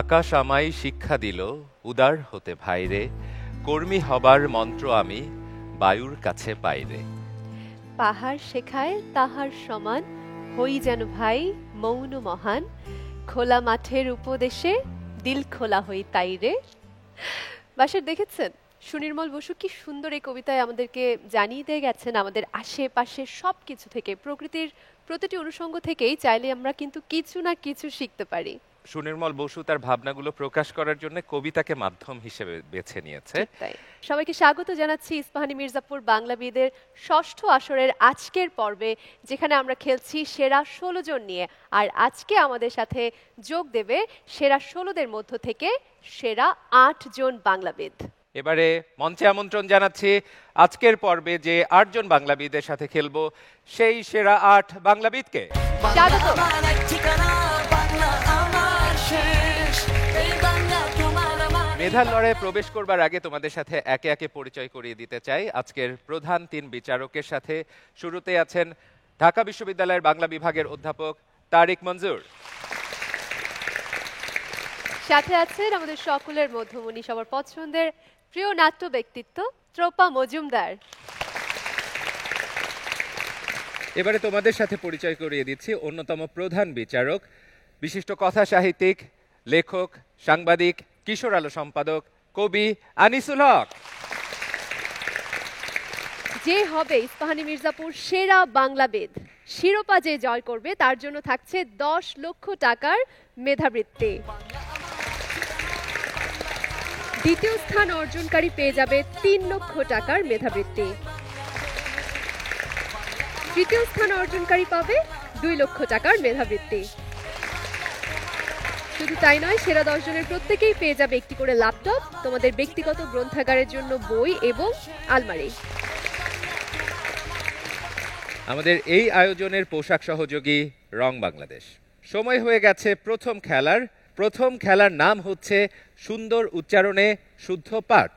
আকাশ আমায় শিক্ষা দিল উদার হতে ভাইরে, কর্মী হবার মন্ত্র আমি বায়ুর কাছে পাইরে। পাহাড় শেখায় তাহার সমান, হই যেন ভাই মৌন মহান, খোলা মাঠের উপদেশে দিল খোলা হই তাইরে। বাসের দেখেছেন সুনির্মল বসু কি সুন্দর এই কবিতায় আমাদেরকে জানিয়ে দিয়ে গেছেন আমাদের আশেপাশে সবকিছু থেকে, প্রকৃতির প্রতিটি অনুষঙ্গ থেকেই চাইলে আমরা কিন্তু কিছু না কিছু শিখতে পারি। সুনির্মল বসু তার ভাবনাগুলো প্রকাশ করার জন্য কবিতাকে মাধ্যম হিসেবে বেছে নিয়েছে। তাই সবাইকে স্বাগত জানাচ্ছি ইস্পাহানি মির্জাপুর বাংলাবিদের ষষ্ঠ আসরের আজকের পর্বে, যেখানে আমরা খেলছি সেরা 16 জন নিয়ে। আর আজকে আমাদের সাথে যোগ দেবে সেরা 16দের মধ্য থেকে সেরা 8 জন বাংলাবিদ। এবারে মঞ্চে আমন্ত্রণ জানাচ্ছি আজকের পর্বে যে 8 জন বাংলাবিদের সাথে খেলবো সেই সেরা 8 বাংলাবিদকে। স্বাগত। মেধার লড়াইয়ে প্রবেশ করবার আগে তোমাদের সাথে একে একে পরিচয় করিয়ে দিতে চাই আজকের প্রধান 3 বিচারকের সাথে। শুরুতে আছেন ঢাকা বিশ্ববিদ্যালয়ের বাংলা বিভাগের অধ্যাপক তারিক মঞ্জুর। সাথে আছেন আমাদের সকলের মধ্যমণি, সবার পছন্দের প্রিয় নাট্য ব্যক্তিত্ব ত্রোপা মজুমদার। এবারে তোমাদের সাথে পরিচয় করিয়ে দিচ্ছি অন্যতম প্রধান বিচারক, বিশিষ্ট কথা সাহিত্যিক, লেখক, সাংবাদিক, কিশোর আলো সম্পাদক, কবি আনিসুল হক। যে হবে ইস্পাহানি মির্জাপুর সেরা বাংলাবিদ, শিরোপা যে জয় করবে তার জন্য থাকছে 10 লক্ষ টাকার মেধাবৃত্তি। দ্বিতীয় স্থান অর্জনকারী পেয়ে যাবে 3 লক্ষ টাকার মেধাবৃত্তি। তৃতীয় স্থান অর্জনকারী পাবে 2 লক্ষ টাকার মেধাবৃত্তি। শুধু তাই নয়, সেরা 10 জনের প্রত্যেকেই পেয়ে যাবে একটি করে ল্যাপটপ, তোমাদের ব্যক্তিগত গ্রন্থাগারের জন্য বই এবং আলমারি। আমাদের এই আয়োজনের পোশাক সহযোগী রং বাংলাদেশ। সময় হয়ে গেছে প্রথম খেলার নাম হচ্ছে সুন্দর উচ্চারণে শুদ্ধ পাঠ।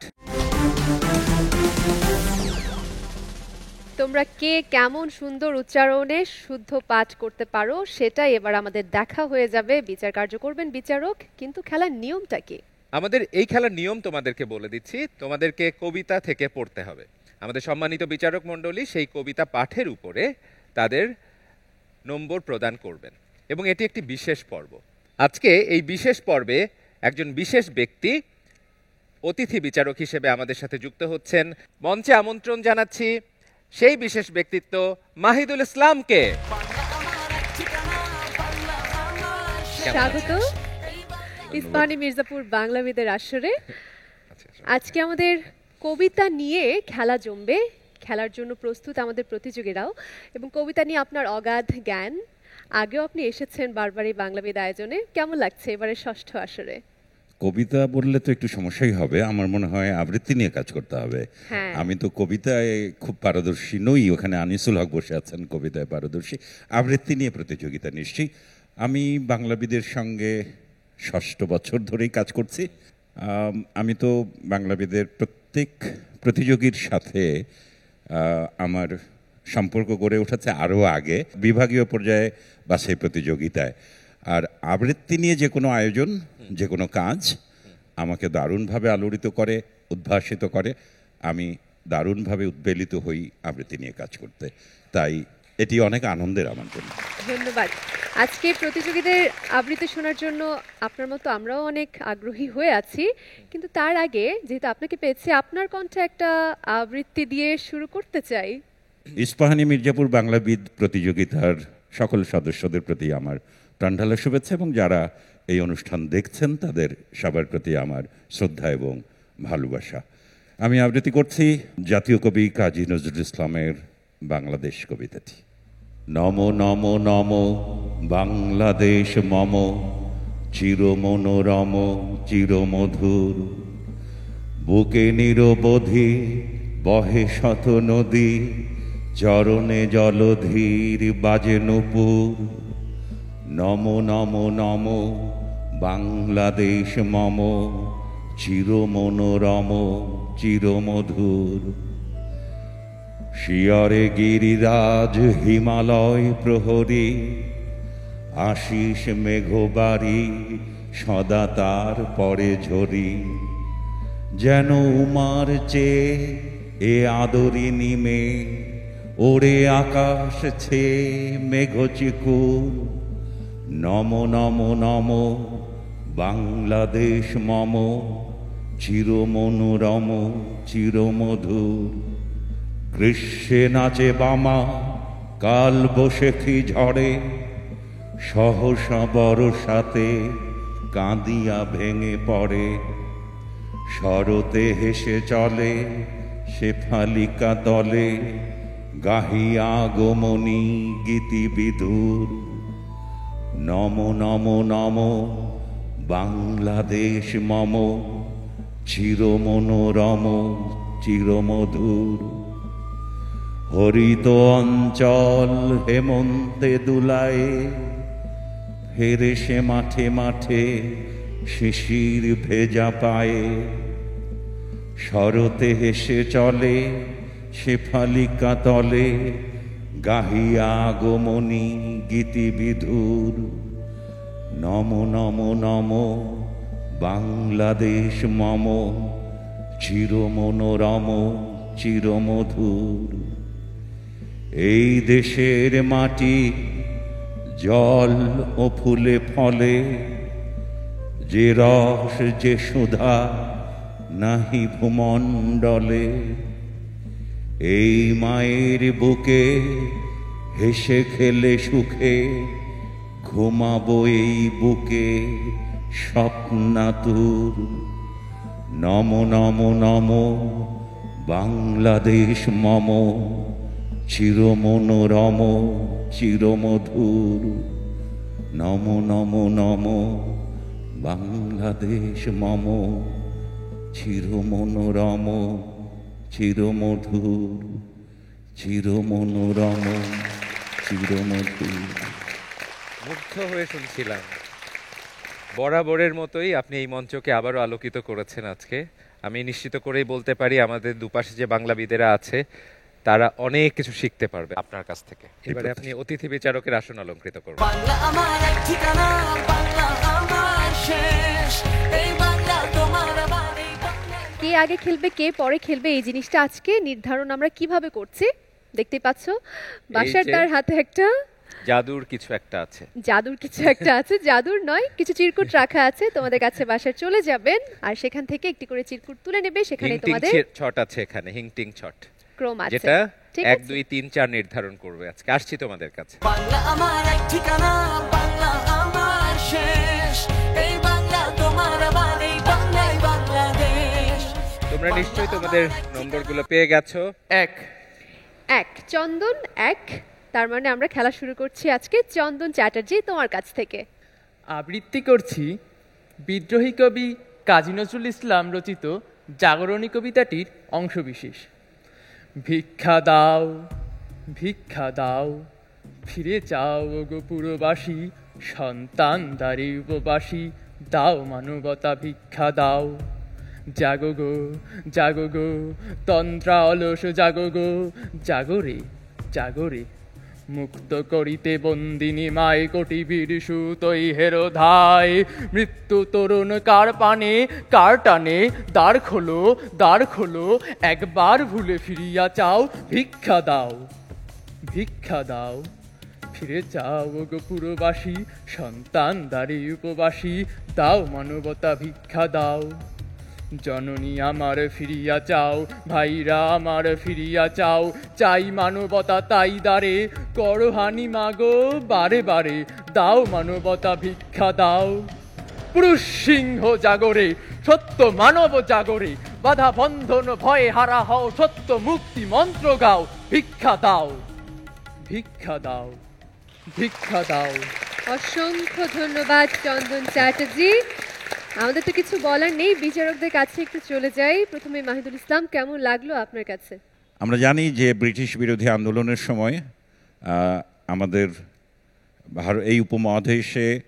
তোমরা কে কেমন সুন্দর উচ্চারণে শুদ্ধ পাঠ করতে পারো সেটা এবার আমাদের দেখা হয়ে যাবে। বিচার কার্য করবেন বিচারক, কিন্তু খেলার নিয়মটা কি? আমাদের এই খেলার নিয়ম তোমাদেরকে বলে দিচ্ছি। তোমাদেরকে কবিতা থেকে পড়তে হবে। আমাদের সম্মানিত বিচারক মণ্ডলী সেই কবিতা পাঠের উপরে তাদের নম্বর প্রদান করবেন এবং এটি একটি বিশেষ পর্ব। আজকে এই বিশেষ পর্বে একজন বিশেষ ব্যক্তি অতিথি বিচারক হিসেবে আমাদের সাথে যুক্ত হচ্ছেন। মঞ্চে আমন্ত্রণ জানাচ্ছি সেই বিশেষ ব্যক্তিত্ব মাহিদুল ইসলামকে। স্বাগত ইস্পাহানি মির্জাপুর বাংলাবিদের আসরে। আজকে আমাদের কবিতা নিয়ে খেলা জমবে। খেলার জন্য প্রস্তুত আমাদের প্রতিযোগীরাও, এবং কবিতা নিয়ে আপনার অগাধ জ্ঞান। আগেও আপনি এসেছেন বারবার এই বাংলাবিদ আয়োজনে। কেমন লাগছে এবারে ষষ্ঠ আসরে? কবিতা বললে তো একটু সমস্যাই হবে, আমার মনে হয় আবৃত্তি নিয়ে কাজ করতে হবে। আমি তো কবিতায় খুব পারদর্শী নই, ওখানে আনিসুল হক বসে আছেন কবিতায় পারদর্শী। আবৃত্তি নিয়ে প্রতিযোগিতা নিশ্চয়ই। আমি বাংলাবিদের সঙ্গে ষষ্ঠ বছর ধরেই কাজ করছি। আমি তো বাংলাবিদের প্রত্যেক প্রতিযোগীর সাথে আমার সম্পর্ক গড়ে উঠেছে আরও আগে, বিভাগীয় পর্যায়ে বা সেই প্রতিযোগিতায়। আর আবৃত্তি নিয়ে যে কোনো আয়োজন, যে কোনো কাজ আমাকে দারুণভাবে আলোড়িত করে, উদ্ভাসিত করে। আমি দারুণভাবে উদ্বেলিত হই আবৃত্তি নিয়ে কাজ করতে, তাই এটি অনেক আনন্দের আমার জন্য। ধন্যবাদ। আজকে প্রতিযোগীদের আবৃত্তি শোনার জন্য আপনার মতো আমরাও অনেক আগ্রহী হয়ে আছি, কিন্তু তার আগে যেহেতু আপনাকে পেয়েছি, আপনার কণ্ঠে একটা আবৃত্তি দিয়ে শুরু করতে চাই। ইস্পাহানি মির্জাপুর বাংলাবিদ প্রতিযোগিতার সকল সদস্যদের প্রতি আমার প্রাণঢালা শুভেচ্ছা, এবং যারা এই অনুষ্ঠান দেখছেন তাদের সবার প্রতি আমার শ্রদ্ধা এবং ভালোবাসা। আমি আবৃত্তি করছি জাতীয় কবি কাজী নজরুল ইসলামের বাংলাদেশ কবিতাটি। নম নম নম বাংলাদেশ মম, চির মনোরম চিরমধুর, বুকে নিরবধি বহে শত নদী, চরণে জলধীর বাজে নূপুর। নম নম নম বাংলাদেশ মম, চির মনোরম চিরমধুর। শিয়রে গিরিরাজ হিমালয় প্রহরী, আশিস মেঘবাড়ি সদা তার পরে ঝরি, যেন উমার চেয়ে এ আদরিনী মেয়ে, ওরে আকাশ ছেয়ে মেঘ চিকুর। নম নম নম বাংলাদেশ মম, চিরমনোরম চিরমধুর। গ্রীষ্মে নাচে বামা কাল বৈশাখী ঝড়ে, সহসা বর্ষাতে কাঁদিয়া ভেঙে পড়ে। শরতে হেসে চলে শেফালিকা তলে, গাহিয়া আগমনী গীতি বিধুর। নম নম নম বাংলাদেশ মম, চিরমনোরম চিরমধুর। হরিত অঞ্চল হেমন্তে দুলায়ে, ফেরে সে মাঠে মাঠে শিশির ভেজা পায়ে। শরতে হেসে চলে শেফালিকা তলে, গাহিয়া আগমনী গীতি বিধুর। নম নম নম বাংলাদেশ মম, চিরমনোরম চিরমধুর। এই দেশের মাটি জল ও ফুলে ফলে, যে রস যে সুধা নাহি ভূমণ্ডলে। এই মায়ের বুকে হেসে খেলে সুখে, ঘুমাবো এই বুকে স্বপ্নাতুর। নম নম নম বাংলাদেশ মম, চিরমনোরম চিরমধুর। নম নম নম বাংলাদেশ মম, চিরমনোরম চিরমধুর। চিরমনোরম চিরমধুর। মুগ্ধ হয়ে শুনছিলাম। বরাবরের মতোই আপনি এই মঞ্চকে আবারও আলোকিত করেছেন আজকে। আমি নিশ্চিত করেই বলতে পারি আমাদের দুপাশে যে বাংলাবিদেরা আছে তারা অনেক কিছু শিখতে পারবে আপনার কাছ থেকে। এবারে আপনি অতিথি বিচারকের আসন অলঙ্কৃত করবেন। বাংলা আমার এক ঠিকানা, বাংলা আমার শেষ, এই বাংলা তোমার আমার, এই বাংলা। কে আগে খেলবে কে পরে খেলবে এই জিনিসটা আজকে নির্ধারণ আমরা কিভাবে করছি দেখতেই পাচ্ছ। বাসার যে- তার হাতে একটা জাদুর কিছু একটা আছে। জাদুর কিছু একটা আছে, জাদুর নয়, কিছু চিরকুট রাখা আছে তোমাদের কাছে। বাসায় চলে যাবেন আর সেখান থেকে একটি করে চিরকুট তুলে নেবে, সেখানে হিংটিং তোমাদের ছট আছে এখানে, হিংটিং ছট, ক্রম আছে। যেটা ঠিক 1 আছে? 2 3 4 নির্ধারণ করবে আজকে। আসছি তোমাদের কাছে। বাংলা আমার এক ঠিকানা, বাংলা আমার শেষ, এই বাংলা তোমার আমার, এই বাংলাই বাংলাদেশ। তোমরা নিশ্চয়ই তোমাদের নম্বরগুলো পেয়ে গেছো। এক এক চন্দন এক, তার মানে আমরা খেলা শুরু করছি আজকে। চন্দন চ্যাটার্জি তোমার কাছ থেকে। আবৃত্তি করছি বিদ্রোহী কবি কাজী নজরুল ইসলাম রচিত জাগরণী কবিতাটির অংশবিশেষ। ভিক্ষা দাও ভিক্ষা দাও, ফিরে চাও গো পুরবাসী, সন্তান দ্বারে উপবাসী, দাও মানবতা ভিক্ষা দাও। জাগো গো জাগো গো, তন্ত্রা অলস জাগো গো, জাগরে জাগরে, মুক্ত করিতে বন্দিনী মায়, কোটি বীর সুতই হেরো ধায়। মৃত্যু তরুণ কার পানে কার টানে, দ্বার খোলো দ্বার খোলো, একবার ভুলে ফিরিয়া চাও, ভিক্ষা দাও ভিক্ষা দাও। ফিরে চাও গো পুরবাসী, সন্তান দ্বারে উপবাসী, দাও মানবতা ভিক্ষা দাও। জননী আমার ফিরিয়া চাও, ভাইরা আমার ফিরিয়া চাও, চাই মানবতা তাই দ্বারে, করহানি মাগো বারে বারে, দাও মানবতা ভিক্ষা দাও। পুরুষ সিংহ জাগরে, সত্য মানব জাগরে, বাধা বন্ধন ভয়ে হারা হও, সত্য মুক্তি মন্ত্র গাও, ভিক্ষা দাও ভিক্ষা দাও ভিক্ষা দাও। অসংখ্য ধন্যবাদ চন্দন চ্যাটার্জি। আমাদের তো কিছু বলার নেই, বিচারকদের কাছে একটু চলে যাই। প্রথমে মাহিদুল ইসলাম, কেমন লাগলো আপনার কাছে? আমরা জানি যে ব্রিটিশ বিরোধী আন্দোলনের সময় আমাদের এই উপমহাদেশে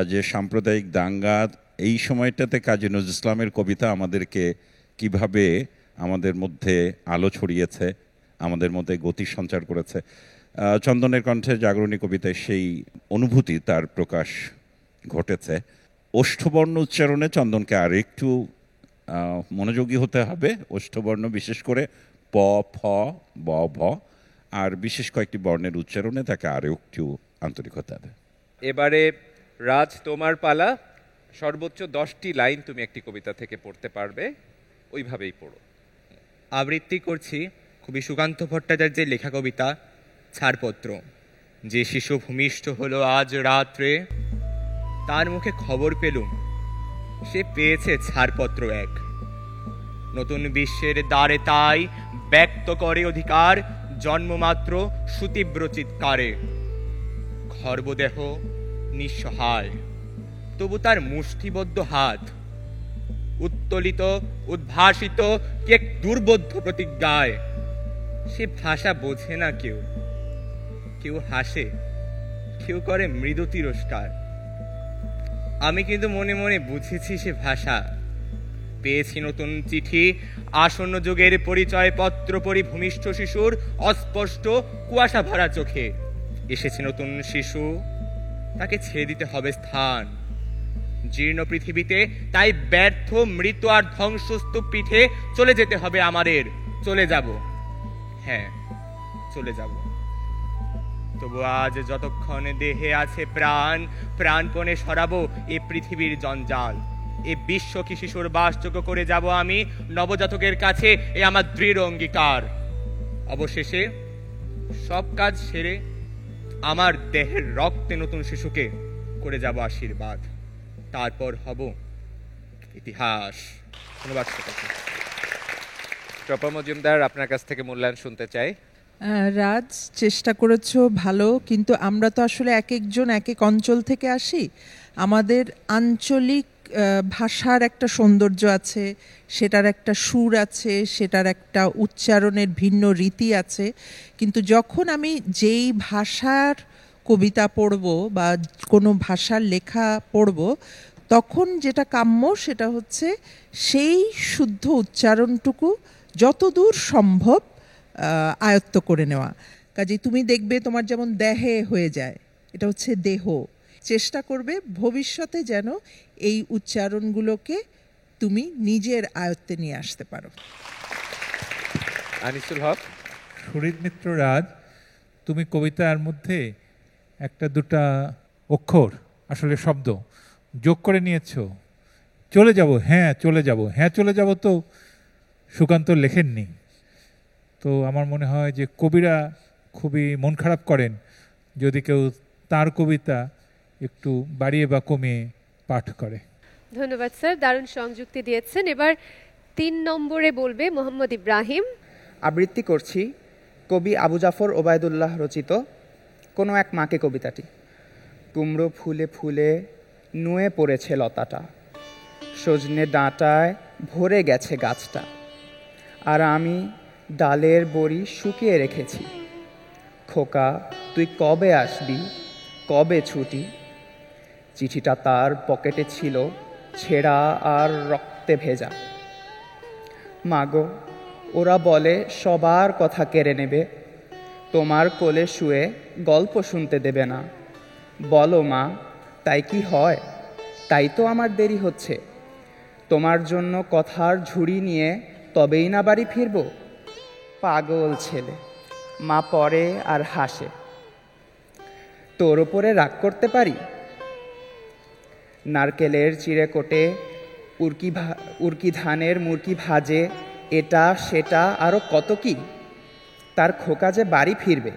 যে সাম্প্রদায়িক দাঙ্গা, এই সময়টাতে কাজী নজরুল ইসলামের কবিতা আমাদেরকে কিভাবে আমাদের মধ্যে আলো ছড়িয়েছে, আমাদের মধ্যে গতি সঞ্চার করেছে। চন্দনের কণ্ঠে জাগরণী কবিতায় সেই অনুভূতি তার প্রকাশ ঘটেছে। ওষ্ঠবর্ণ উচ্চারণে চন্দনকে আর একটু মনোযোগী হতে হবে। ওষ্ঠবর্ণ বিশেষ করে প, ফ, ব, ভ আর বিশেষ কয়েকটি বর্ণের উচ্চারণে তাকে আরও একটু আন্তরিক হতে হবে। এবারে রাজ, তোমার পালা। সর্বোচ্চ 10টি লাইন তুমি একটি কবিতা থেকে পড়তে পারবে, ওইভাবেই পড়ো। আবৃত্তি করছি কবি সুকান্ত ভট্টাচার্যের লেখা কবিতা ছাড়পত্র। যে শিশু ভূমিষ্ঠ হলো আজ রাত্রে, তার মুখে খবর পেলুম সে পেয়েছে ছাড়পত্র এক। নতুন বিশ্বের দ্বারে তাই ব্যক্ত করে অধিকার, জন্মমাত্র সুতীব্র চিৎকারে। খর্বদেহ নিঃসহায়, তবু তার মুষ্টিবদ্ধ হাত উত্তোলিত উদ্ভাসিত কি এক দুর্বোধ্য প্রতিজ্ঞায়। সে ভাষা বোঝে না কেউ, কেউ হাসে, কেউ করে মৃদু তিরস্কার। আমি কিন্তু মনে মনে বুঝেছি সে ভাষা। পেয়েছি নতুন চিঠি, আসন্ন যুগের পরিচয় পত্র পরি ভূমিষ্ঠ শিশুর অস্পষ্ট কুয়াশা ভরা চোখে। এসেছে নতুন শিশু, তাকে ছেড়ে দিতে হবে স্থান জীর্ণ পৃথিবীতে, তাই ব্যর্থ মৃত আর ধ্বংসস্তূপ পিঠে চলে যেতে হবে আমাদের। চলে যাব, হ্যাঁ চলে যাব। তবু আজ যতক্ষণ দেহে আছে প্রাণ, প্রাণপণে সরাবো এ পৃথিবীর জঞ্জাল। এ বিশ্বকে শিশুর বাসযোগ্য করে যাব আমি নবজাতকের কাছে, এ আমার দৃঢ় অঙ্গীকার। অবশেষে সব কাজ সেরে আমার দেহের রক্তে নতুন শিশুকে করে যাব আশীর্বাদ। তারপর হব ইতিহাস। ধন্যবাদ। টপা মজুমদার, আপনার কাছ থেকে মূল্যায়ন শুনতে চাই। রাজ, চেষ্টা করেছো ভালো, কিন্তু আমরা তো আসলে এক একজন এক এক অঞ্চল থেকে আসি। আমাদের আঞ্চলিক ভাষার একটা সৌন্দর্য আছে, সেটার একটা সুর আছে, সেটার একটা উচ্চারণের ভিন্ন রীতি আছে। কিন্তু যখন আমি যেই ভাষার কবিতা পড়ব বা কোনো ভাষার লেখা পড়ব, তখন যেটা কাম্য সেটা হচ্ছে সেই শুদ্ধ উচ্চারণটুকু যতদূর সম্ভব আয়ত্ত করে নেওয়া। কাজেই তুমি দেখবে তোমার যেমন দেহে হয়ে যায়, এটা হচ্ছে দেহ। চেষ্টা করবে ভবিষ্যতে যেন এই উচ্চারণগুলোকে তুমি নিজের আয়ত্তে নিয়ে আসতে পারো। আনিসুল হক। সুহৃদ মিত্র রাজ, তুমি কবিতার মধ্যে একটা দুটা অক্ষর, আসলে শব্দ যোগ করে নিয়েছো। চলে যাব, হ্যাঁ চলে যাব, হ্যাঁ চলে যাব তো সুকান্ত লেখেননি। তো আমার মনে হয় যে কবিরা খুবই মন খারাপ করেন যদি কেউ তার কবিতা একটু বাড়িয়ে বা কমিয়ে পাঠ করে। ধন্যবাদ স্যার, দারুণ সংযুক্তি দিয়েছেন। এবার 3 নম্বরে বলবে মোহাম্মদ ইব্রাহিম। আবৃত্তি করছি কবি আবু জাফর ওবায়দুল্লাহ রচিত কোনো এক মাকে কবিতাটি। কুমড়ো ফুলে ফুলে নুয়ে পড়েছে লতাটা, সজনে ডাঁটায় ভরে গেছে গাছটা, আর আমি ডালের বড়ি শুকিয়ে রেখেছি। খোকা তুই কবে আসবি, কবে ছুটি? চিঠিটা তার পকেটে ছিল, ছেঁড়া আর রক্তে ভেজা। মাগো, ওরা বলে সবার কথা কেড়ে নেবে, তোমার কোলে শুয়ে গল্প শুনতে দেবে না। বলো মা, তাই কি হয়? তাই তো আমার দেরি হচ্ছে। তোমার জন্য কথার ঝুড়ি নিয়ে তবেই না বাড়ি ফিরব। পাগল ছেলে, মা পড়ে আর হাসে। তোর ওপরে রাগ করতে পারি? নারকেলের চিড়ে কোটে উরকি ধানের মুরকি ভাজে, এটা সেটা আরও কত কি। তার খোকা যে বাড়ি ফিরবে,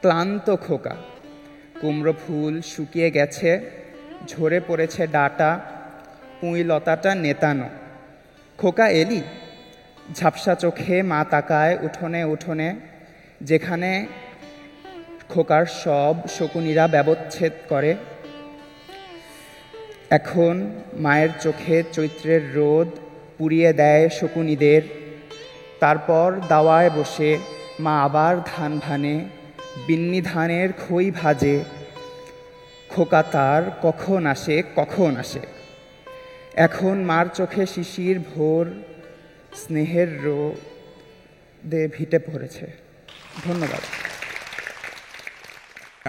ক্লান্ত খোকা। কুমড়ো ফুল শুকিয়ে গেছে, ঝরে পড়েছে ডাটা, পুঁই লতাটা নেতানো। খোকা এলি? ঝাপসা চোখে মা তাকায় উঠোনে উঠোনে, যেখানে খোকার সব শকুনিরা ব্যবচ্ছেদ করে। এখন মায়ের চোখে চৈত্রের রোদ পুড়িয়ে দেয় শকুনিদের। তারপর দাওয়ায় বসে মা আবার ধান ভানে, বিন্নি ধানের খই ভাজে। খোকা তার কখন আসে, কখন আসে। এখন মার চোখে শিশির ভোর, স্নেহের রোদে ভিটে পড়েছে। ধন্যবাদ।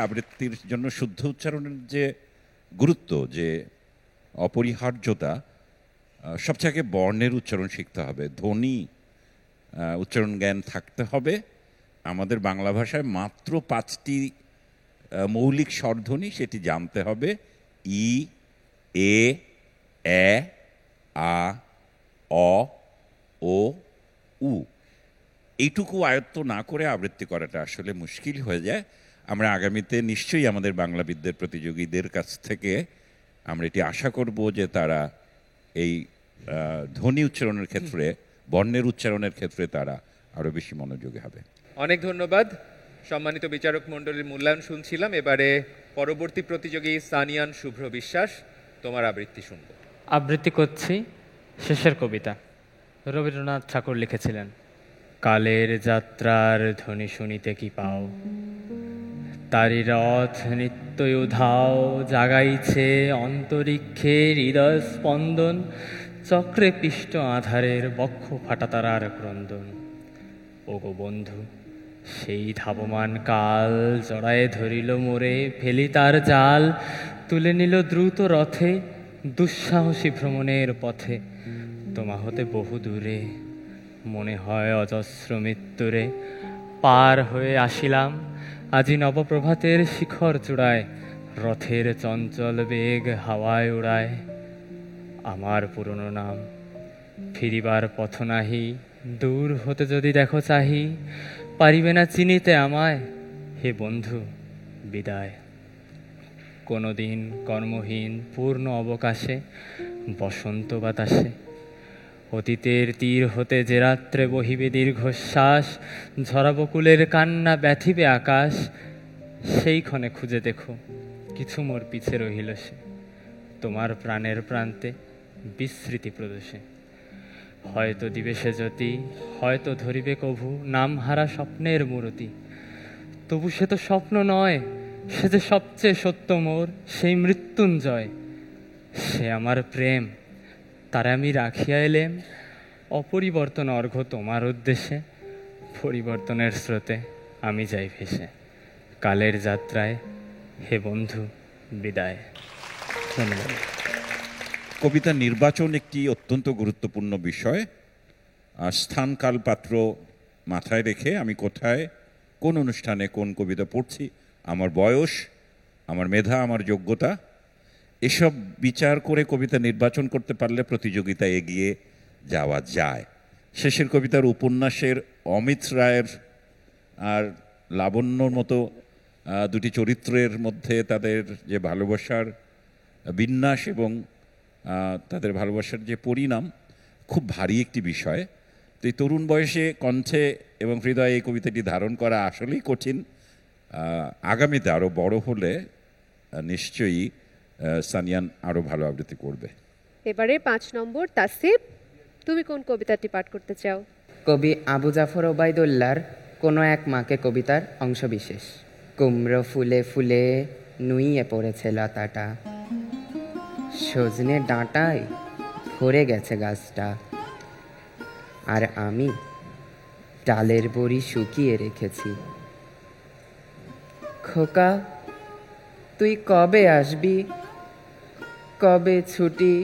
আবৃত্তির জন্য শুদ্ধ উচ্চারণের যে গুরুত্ব, যে অপরিহার্যতা, সবচেয়ে আগে বর্ণের উচ্চারণ শিখতে হবে, ধ্বনি উচ্চারণ জ্ঞান থাকতে হবে। আমাদের বাংলা ভাষায় মাত্র 5টি মৌলিক স্বরধ্বনি, সেটি জানতে হবে। ই, এ, এ, আ, অ, ও, উ। এইটুকু আয়ত্ত না করে আবৃত্তি করাটা আসলে মুশকিল হয়ে যায়। আমরা আগামীতে নিশ্চয়ই আমাদের বাংলাবিদদের প্রতিযোগীদের কাছ থেকে আমরা এটি আশা করব যে তারা এই ধ্বনি উচ্চারণের ক্ষেত্রে, বর্ণের উচ্চারণের ক্ষেত্রে তারা আরও বেশি মনোযোগী হবে। অনেক ধন্যবাদ। সম্মানিত বিচারক মণ্ডলীর মূল্যায়ন শুনছিলাম। এবারে পরবর্তী প্রতিযোগী সানিয়ান শুভ্র বিশ্বাস, তোমার আবৃত্তি শুনব। আবৃত্তি করছি শেষের কবিতা। রবীন্দ্রনাথ ঠাকুর লিখেছিলেন, কালের যাত্রার ধ্বনি শুনিতে কি পাও, তারি রথ নিত্যই উধাও, জাগাইছে অন্তরিক্ষে হৃদয় স্পন্দন, চক্রে পিষ্ট আধারের বক্ষ ফাটা তারার ক্রন্দন। ওগো বন্ধু, সেই ধাবমান কাল জড়ায়ে ধরিল মোরে, ফেলি তার জাল, তুলে নিল দ্রুত রথে, দুঃসাহসী ভ্রমণের পথে। তোমা হতে বহু দূরে, মনে হয় অজস্র মৃত্যুরে, পার হয়ে আসিলাম আজি নবপ্রভাতের শিখর চূড়ায়, রথের চঞ্চল বেগ হাওয়ায় উড়ায়। আমার পুরনো নাম, ফিরিবার পথ নাহি, দূর হতে যদি দেখো চাহি, পারিবে না চিনিতে আমায়, হে বন্ধু বিদায়। কোনোদিন কর্মহীন পূর্ণ অবকাশে, বসন্ত বাতাসে, অতীতের তীর হতে যে রাত্রে বহিবে দীর্ঘশ্বাস, ঝরা বকুলের কান্না ব্যথিবে আকাশ, সেই ক্ষণে খুঁজে দেখো কিছু মোর পিছে রহিল সে, তোমার প্রাণের প্রান্তে বিস্মৃতি প্রদোষে। হয়তো দিবে সে জ্যোতি, হয়তো ধরিবে কভু নামহারা স্বপ্নের মূরতি, তবু সে তো স্বপ্ন নয়, সে যে সবচেয়ে সত্য মোর সেই মৃত্যুঞ্জয়। সে আমার প্রেম, তারা আমি রাখিয়া এলেম, অপরিবর্তন অর্ঘ্য তোমার উদ্দেশ্যে, পরিবর্তনের স্রোতে আমি যাই ভেসে। কালের যাত্রায় হে বন্ধু বিদায়। ধন্যবাদ। কবিতা নির্বাচন একটি অত্যন্ত গুরুত্বপূর্ণ বিষয়। স্থান কাল পাত্র মাথায় রেখে আমি কোথায়, কোন অনুষ্ঠানে কোন কবিতা পড়ছি, আমার বয়স, আমার মেধা, আমার যোগ্যতা, এসব বিচার করে কবিতা নির্বাচন করতে পারলে প্রতিযোগিতায় এগিয়ে যাওয়া যায়। শেষের কবিতার উপন্যাসের অমিত রায়ের আর লাবণ্যর মতো দুটি চরিত্রের মধ্যে তাদের যে ভালোবাসার বিন্যাস এবং তাদের ভালোবাসার যে পরিণাম, খুব ভারী একটি বিষয়। তো এই তরুণ বয়সে কণ্ঠে এবং হৃদয়ে এই কবিতাটি ধারণ করা আসলেই কঠিন। আগামীতে আরও বড় হলে নিশ্চয়ই সানিয়ান আরও ভালো আবৃত্তি করবে। এবারে 5 নম্বর তাসিফ, তুমি কোন কবিতাটি পাঠ করতে চাও? কবি আবু জাফর ওবায়দুল্লাহর কোনো এক মাকে কবিতার অংশবিশেষ। কুমড়ো ফুলে ফুলে নুইয়ে পড়েছে লতাটা, সজনে ডাঁটায় ভরে গেছে গাছটা, আর আমি ডালের বড়ি শুকিয়ে রেখেছি। খোকা, তুই কবে আসবি, কবে ছুটি?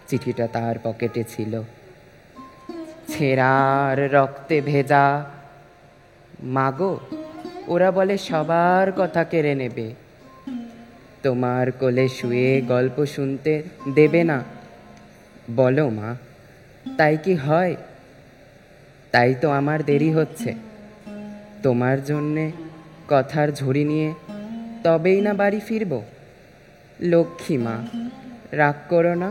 চিঠিটা তার পকেটে ছিল, ছেঁড়ার রক্তে ভেজা। মাগো, ওরা বলে সবার কথা কেড়ে নেবে, তোমার কোলে শুয়ে গল্প শুনতে দেবে না। বলো মা, তাই কি হয়? তাই তো আমার দেরি হচ্ছে, তোমার জন্যে কথার ঝুড়ি নিয়ে তবেই না বাড়ি ফিরব। লক্ষ্মী মা, রাগ করো না,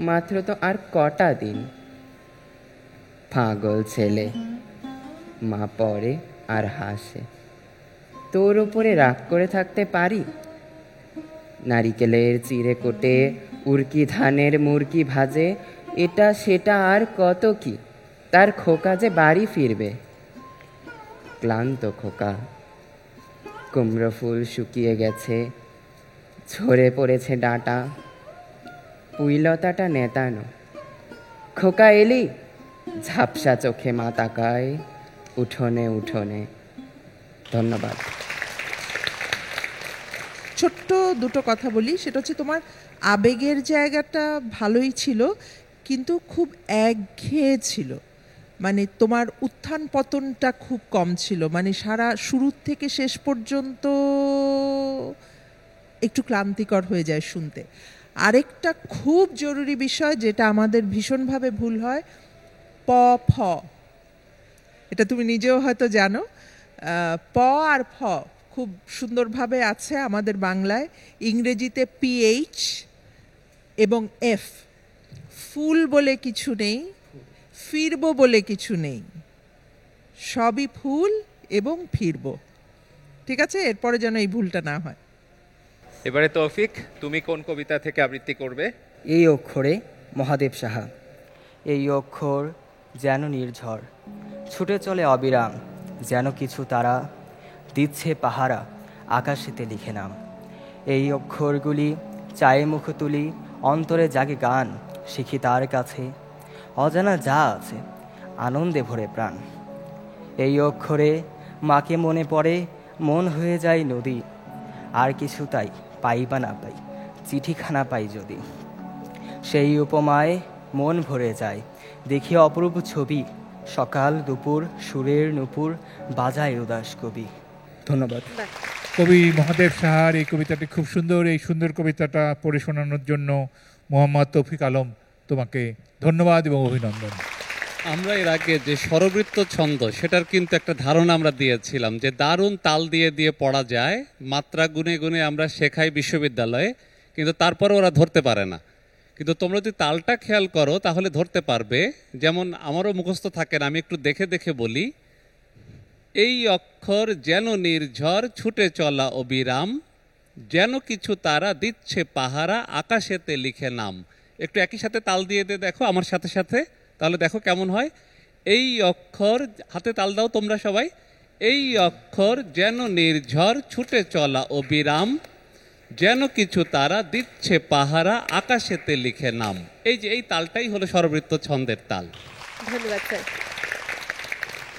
মাত্র তো আর কটা দিন। পাগল ছেলে, মা পড়ে আর হাসে। তোর ওপরে রাগ করে থাকতে পারি? নারিকেলের চিড়ে কোটে, উড়কি ধানের মুরকি ভাজে, এটা সেটা আর কত কি, তার খোকা যে বাড়ি ফিরবে। ক্লান্ত খোকা, কুমড়ো ফুল শুকিয়ে গেছে, ঝরে পড়েছে ডাঁটা, পুইলতাটা নেতানো। খোকা এলি? ঝাপসা চোখে মা তাকায় উঠোনে উঠোনে। ধন্যবাদ। ছোট্ট দুটো কথা বলি, সেটা হচ্ছে তোমার আবেগের জায়গাটা ভালোই ছিল, কিন্তু খুব একঘেয়ে ছিল। মানে তোমার উত্থান পতনটা খুব কম ছিল, মানে সারা শুরু থেকে শেষ পর্যন্ত একটু ক্লান্তিকর হয়ে যায় শুনতে। আরেকটা খুব জরুরি বিষয় যেটা আমাদের ভীষণভাবে ভুল হয়, প ফ, এটা তুমি নিজেও হয়তো জানো। প আর ফ খুব সুন্দরভাবে আছে আমাদের বাংলায়, ইংরেজিতে পিএইচ এবং এফ। ফুল বলে কিছু নেই, ফিরবো বলে কিছু নেই, সবই ফুল এবং ফিরবো। ঠিক আছে, এরপরে যেন এই ভুলটা না হয়। এবারে তৌফিক, তুমি কোন কবিতা থেকে আবৃত্তি করবে? এই অক্ষরে মহাদেব সাহা। এই অক্ষর যেন নির্ঝর, ছুটে চলে অবিরাম, যেন কিছু তারা দিচ্ছে পাহারা, আকাশেতে লিখে নাম। এই অক্ষরগুলি চায়ে মুখ তুলি, অন্তরে জাগে গান, শিখি তার কাছে অজানা যা আছে, আনন্দে ভরে প্রাণ। এই অক্ষরে মাকে মনে পড়ে, মন হয়ে যায় নদী, আর কিছু তাই পাই বা না পাই, চিঠিখানা পাই যদি। সেই উপমায় মন ভরে যায়, দেখি অপরূপ ছবি, সকাল দুপুর সুরের নূপুর বাজায় উদাস কবি। ধন্যবাদ। কবি মহাদেব সাহার এই কবিতাটি খুব সুন্দর। এই সুন্দর কবিতাটা পড়ে শোনানোর জন্য মোহাম্মদ তৌফিক আলম, তোমাকে ধন্যবাদ এবং অভিনন্দন। আমরা এর আগে যে স্বরবৃত্ত ছন্দ, সেটার কিন্তু একটা ধারণা আমরা দিয়েছিলাম যে দারুণ তাল দিয়ে দিয়ে পড়া যায়, মাত্রা গুনে গুনে আমরা শেখাই বিশ্ববিদ্যালয়ে, কিন্তু তারপরে ওরা ধরতে পারে না। কিন্তু তোমরা যদি তালটা খেয়াল করো তাহলে ধরতে পারবে। যেমন আমারও মুখস্থ থাকে না, আমি একটু দেখে দেখে বলি। এই অক্ষর যেন নির্ঝর, ছুটে চলা অবিরাম, যেন কিছু তারা দিচ্ছে পাহারা, আকাশেতে লিখে নাম। একটু একই সাথে তাল দিয়ে দিয়ে দেখো আমার সাথে সাথে, তাহলে দেখো কেমন হয়। এই অক্ষর, হাতে তাল দাও তোমরা সবাই। এই অক্ষর যেন নির্ঝর, ছুটে চলা অবিরাম, যেন কিছু তারা দিচ্ছে পাহারা, আকাশেতে লিখে নাম। এই যে এই তালটাই হলো স্বরবৃত্ত ছন্দের তাল। ধন্যবাদ স্যার।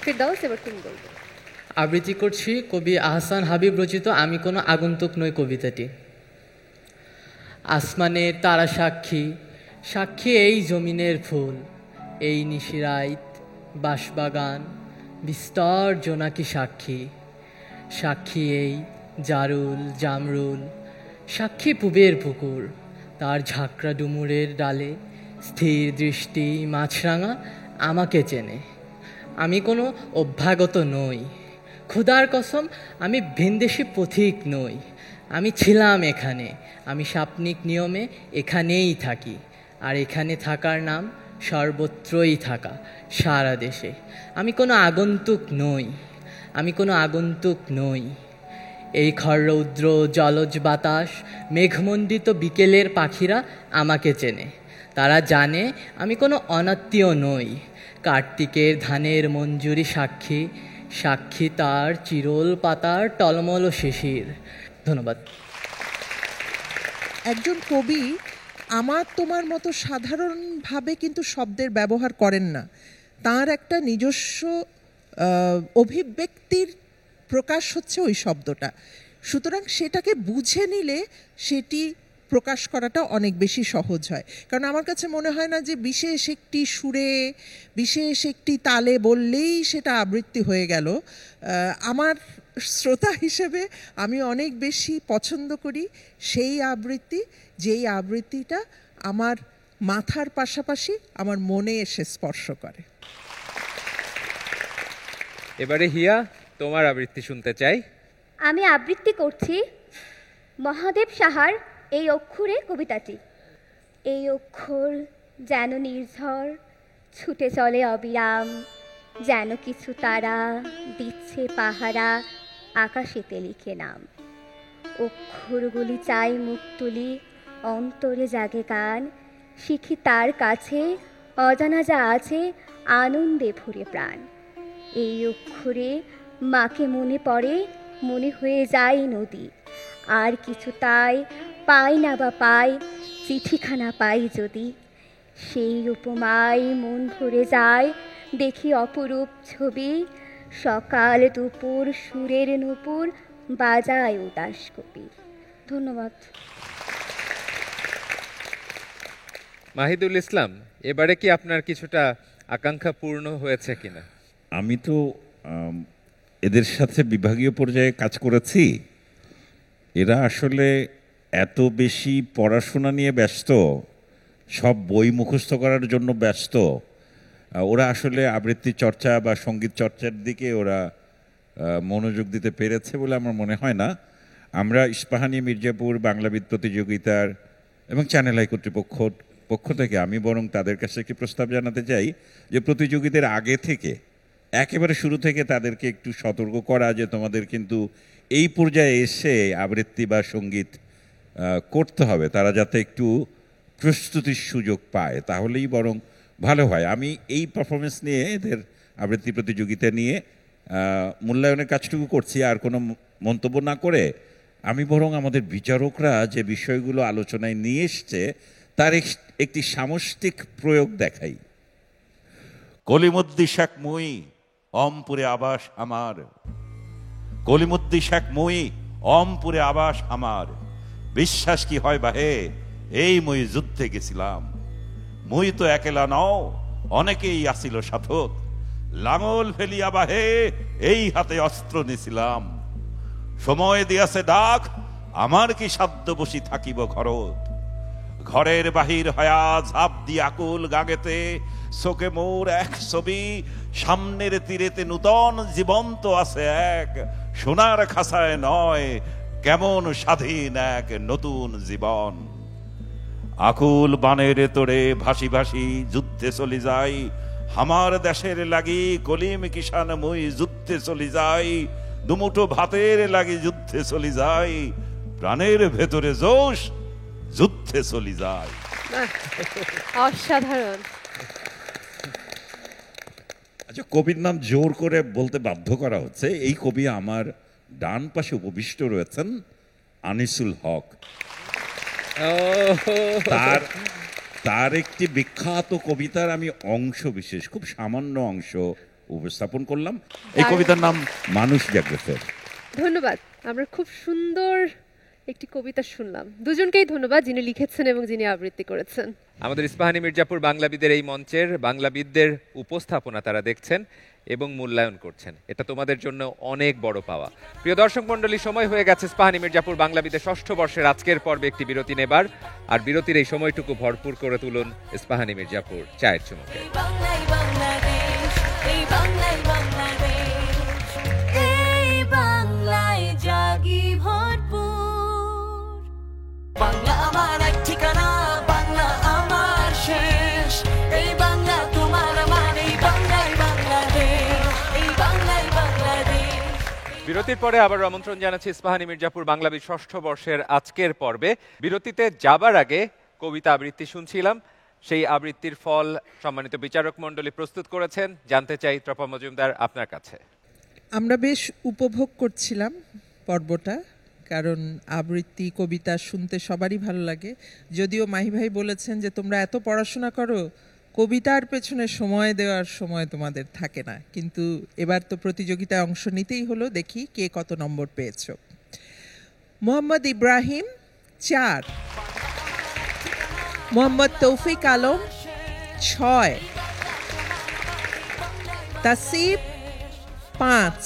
ফিরদাউস, এবার তুমি বলবে। আবৃত্তি করছি কবি আহসান হাবিব রচিত আমি কোনো আগন্তুক নই কবিতাটি। আসমানের তারা সাক্ষী, সাক্ষী এই জমিনের ফুল, এই নিশিরাইত বাঁশবাগান, বিস্তর জোনাকি সাক্ষী, সাক্ষী এই জারুল জামরুল, সাক্ষী পুবের পুকুর, তার ঝাঁকড়া ডুমুরের ডালে স্থির দৃষ্টি মাছরাঙা আমাকে চেনে। আমি কোনো অভ্যাগত নই, খোদার কসম আমি ভিনদেশি পথিক নই। আমি ছিলাম এখানে, আমি সাপনিক নিয়মে এখানেই থাকি, আর এখানে থাকার নাম সর্বত্রই থাকা, সারা দেশে। আমি কোনো আগন্তুক নই, আমি কোনো আগন্তুক নই। এই খররৌদ্র জলজ বাতাস, মেঘমণ্ডিত বিকেলের পাখিরা আমাকে চেনে। তারা জানে আমি কোনো অনাত্মীয় নই। কার্তিকের ধানের মঞ্জুরি সাক্ষী, সাক্ষী তার চিরল পাতার টলমল শিশির। ধন্যবাদ। একজন কবি আমার তোমার মতো সাধারণভাবে কিন্তু শব্দের ব্যবহার করেন না, তার একটা নিজস্ব অভিব্যক্তির প্রকাশ হচ্ছে ওই শব্দটা। সুতরাং সেটাকে বুঝে নিলে সেটি প্রকাশ করাটা অনেক বেশি সহজ হয়। কারণ আমার কাছে মনে হয় না যে বিশেষ একটি সুরে বিশেষ একটি তালে বললেই সেটা আবৃত্তি হয়ে গেল। আমার শ্রোতা হিসেবে আমি অনেক বেশি পছন্দ করি সেই আবৃত্তি, যেই আবৃত্তিটা আমার মাথার পাশাপাশি আমার মনে এসে স্পর্শ করে। এবারে হিয়া, তোমার আবৃত্তি শুনতে চাই। আমি আবৃত্তি করছি মহাদেব সাহার এই অক্ষরে কবিতাটি। এই অক্ষর যেন নির্ঝর, ছুটে চলে অবিরাম, যেন কিছু তারা দিচ্ছে পাহারা, আকাশেতে লিখে নাম। অক্ষরগুলি চাই মুখ তুলি, অন্তরে জাগে গান, শিখি তার কাছে অজানা যা আছে, আনন্দে ভরে প্রাণ। এই অক্ষরে মাকে মনে পড়ে, মনে হয়ে যায় নদী, আর কিছু তাই পাই না বা পাই, চিঠিখানা পাই যদি। সেই উপমায় মন ভরে যায়, দেখি অপরূপ ছবি, সকাল দুপুর সুরের নূপুর বাজায় উদাস কবি। ধন্যবাদ। মাহিদুল ইসলাম, এবারে কি আপনার কিছুটা আকাঙ্ক্ষা পূর্ণ হয়েছে কিনা? আমি তো এদের সাথে বিভাগীয় পর্যায়ে কাজ করেছি। এরা আসলে এত বেশি পড়াশোনা নিয়ে ব্যস্ত, সব বই মুখস্থ করার জন্য ব্যস্ত, ওরা আসলে আবৃত্তি চর্চা বা সঙ্গীত চর্চার দিকে ওরা মনোযোগ দিতে পেরেছে বলে আমার মনে হয় না। আমরা ইস্পাহানি মির্জাপুর বাংলাবিদ প্রতিযোগিতার এবং চ্যানেল আই কর্তৃপক্ষ পক্ষ থেকে আমি বরং তাদের কাছে একটি প্রস্তাব জানাতে চাই যে প্রতিযোগিতার আগে থেকে একেবারে শুরু থেকে তাদেরকে একটু সতর্ক করা যে তোমাদের কিন্তু এই পর্যায়ে এসে আবৃত্তি বা সঙ্গীত করতে হবে, তারা যাতে একটু প্রস্তুতির সুযোগ পায়, তাহলেই বরং ভালো হয়। আমি এই পারফরমেন্স নিয়ে এদের আবৃত্তি প্রতিযোগিতা নিয়ে মূল্যায়নের কাজটুকু করছি, আর কোনো মন্তব্য না করে আমি বরং আমাদের বিচারকরা যে বিষয়গুলো আলোচনায় নিয়ে এসছে তার একটি সামষ্টিক প্রয়োগ দেখাই। কলিমুদ্দি শেখ মুই অমপুরে আবাস আমার, কলিমুদ্দি শেখ মুই অমপুরে আবাস আমার, বিশ্বাস কি হয় বাহে এই মুই যুদ্ধে গেছিলাম, মুই তো একেলা নও অনেকেই আসিল সাথত, লাঙল ফেলিয়া বাহে এই হাতে অস্ত্র নিছিলাম, সময় দিয়াছে ডাক আমার কি সাধ্য বসি থাকিব ঘরত, ঘরের বাহির হয়া ঝাঁপ দিয়ে আকুল গাগেতে চোখে মোর এক ছবি, সামনের তীরেতে নূতন জীবন্ত আছে এক, সোনার খাসায় নয় কেমন স্বাধীন এক নতুন জীবন, আকুল বানের তোরে ভাসি ভাসি যুদ্ধে চলি যাই, আমার দেশের লাগি কলিম কিষান মুই যুদ্ধে চলি যাই, দুমুঠো ভাতের লাগি যুদ্ধে চলি যাই, প্রাণের ভেতরে জোশ যুদ্ধে চলি যায়। অসাধারণ। আচ্ছা, কবির নাম জোর করে বলতে বাধ্য করা হচ্ছে। এই কবি আমার ডান পাশে উপবিষ্ট রয়েছেন আনিসুল হক। তার একটি বিখ্যাত কবিতার আমি অংশ বিশেষ, খুব সামান্য অংশ উপস্থাপন করলাম। এই কবিতার নাম মানুষ জাগ্রত। ধন্যবাদ। আমরা খুব সুন্দর একটি কবিতা শুনলাম। দুজনকেই ধন্যবাদ, যিনি লিখেছেন এবং যিনি আবৃত্তি করেছেন। আমাদের ইস্পাহানি মির্জাপুর বাংলাবিদের এই মঞ্চের বাংলাবিদদের উপস্থাপনা তারা দেখছেন এবং মূল্যায়ন করছেন, এটা তোমাদের জন্য অনেক বড় পাওয়া। প্রিয় দর্শক মণ্ডলী, সময় হয়ে গেছে ইস্পাহানি মির্জাপুর বাংলাবিদের ৬ষ্ঠ বর্ষের আজকের পর্বে একটি বিরতি নেবার। আর বিরতির এই সময়টুকু ভরপুর করে তুলুন ইস্পাহানি মির্জাপুর চায়ের চুমুকে। বাংলা আমার এক ঠিকানা, বাংলা আমার শেষ, এই বাংলা তোমার আমার, এই বাংলাই বাংলাদেশ, এই বাংলাই বাংলাদেশ। বিরতির পরে আবার আমন্ত্রণ জানাচ্ছি ইস্পাহানি মির্জাপুর বাংলাবিদ ৬ষ্ঠ বর্ষের আজকের পর্বে। বিরতিতে যাবার আগে কবিতা আবৃত্তি শুনছিলাম, সেই আবৃত্তির ফল সম্মানিত বিচারক মণ্ডলী প্রস্তুত করেছেন। জানতে চাই ত্রপা মজুমদার আপনার কাছে। আমরা বেশ উপভোগ করছিলাম পর্বটা, কারণ আবৃত্তি কবিতা শুনতে সবারই ভালো লাগে। যদিও মাহি ভাই বলেছেন যে তোমরা এত পড়াশোনা করো, কবিতার পেছনে সময় দেওয়ার সময় তোমাদের থাকে না, কিন্তু এবার তো প্রতিযোগিতায় অংশ নিতেই হলো, দেখি কে কত নম্বর পেয়েছো। মোহাম্মদ ইব্রাহিম 4, মোহাম্মদ তৌফিক আলম 6, তাসিব 5,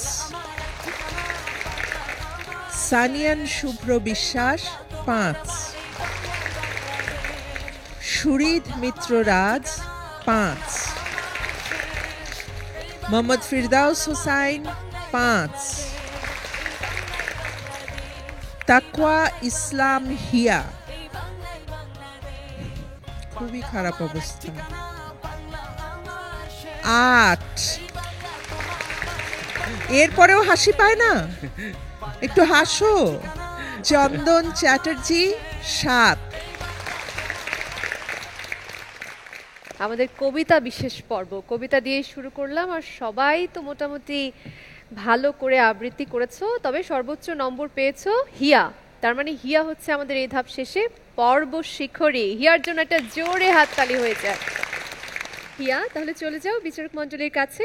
সানিয়ান শুভ্র বিশ্বাস 5, সুরিদ মিত্র রাজ 5, মোহাম্মদ ফিরদাউস হোসাইন 5, তাকওয়া ইসলাম হিয়া, খুবই খারাপ অবস্থা 8, এরপরেও হাসি পায় না, একটু হাসো। চন্দন চ্যাটার্জি 7। আমাদের কবিতা বিশেষ পর্ব, কবিতা দিয়ে শুরু করলাম, আর সবাই তো মোটামুটি ভালো করে আবৃত্তি করেছো, তবে সর্বোচ্চ নম্বর পেয়েছো হিয়া। তার মানে হিয়া হচ্ছে আমাদের এই ধাপ শেষে পর্ব শিখরী। হিয়ার জন্য একটা জোরে হাততালি হয়ে যায়। হিয়া, তাহলে চলে যাও বিচারক মণ্ডলীর কাছে।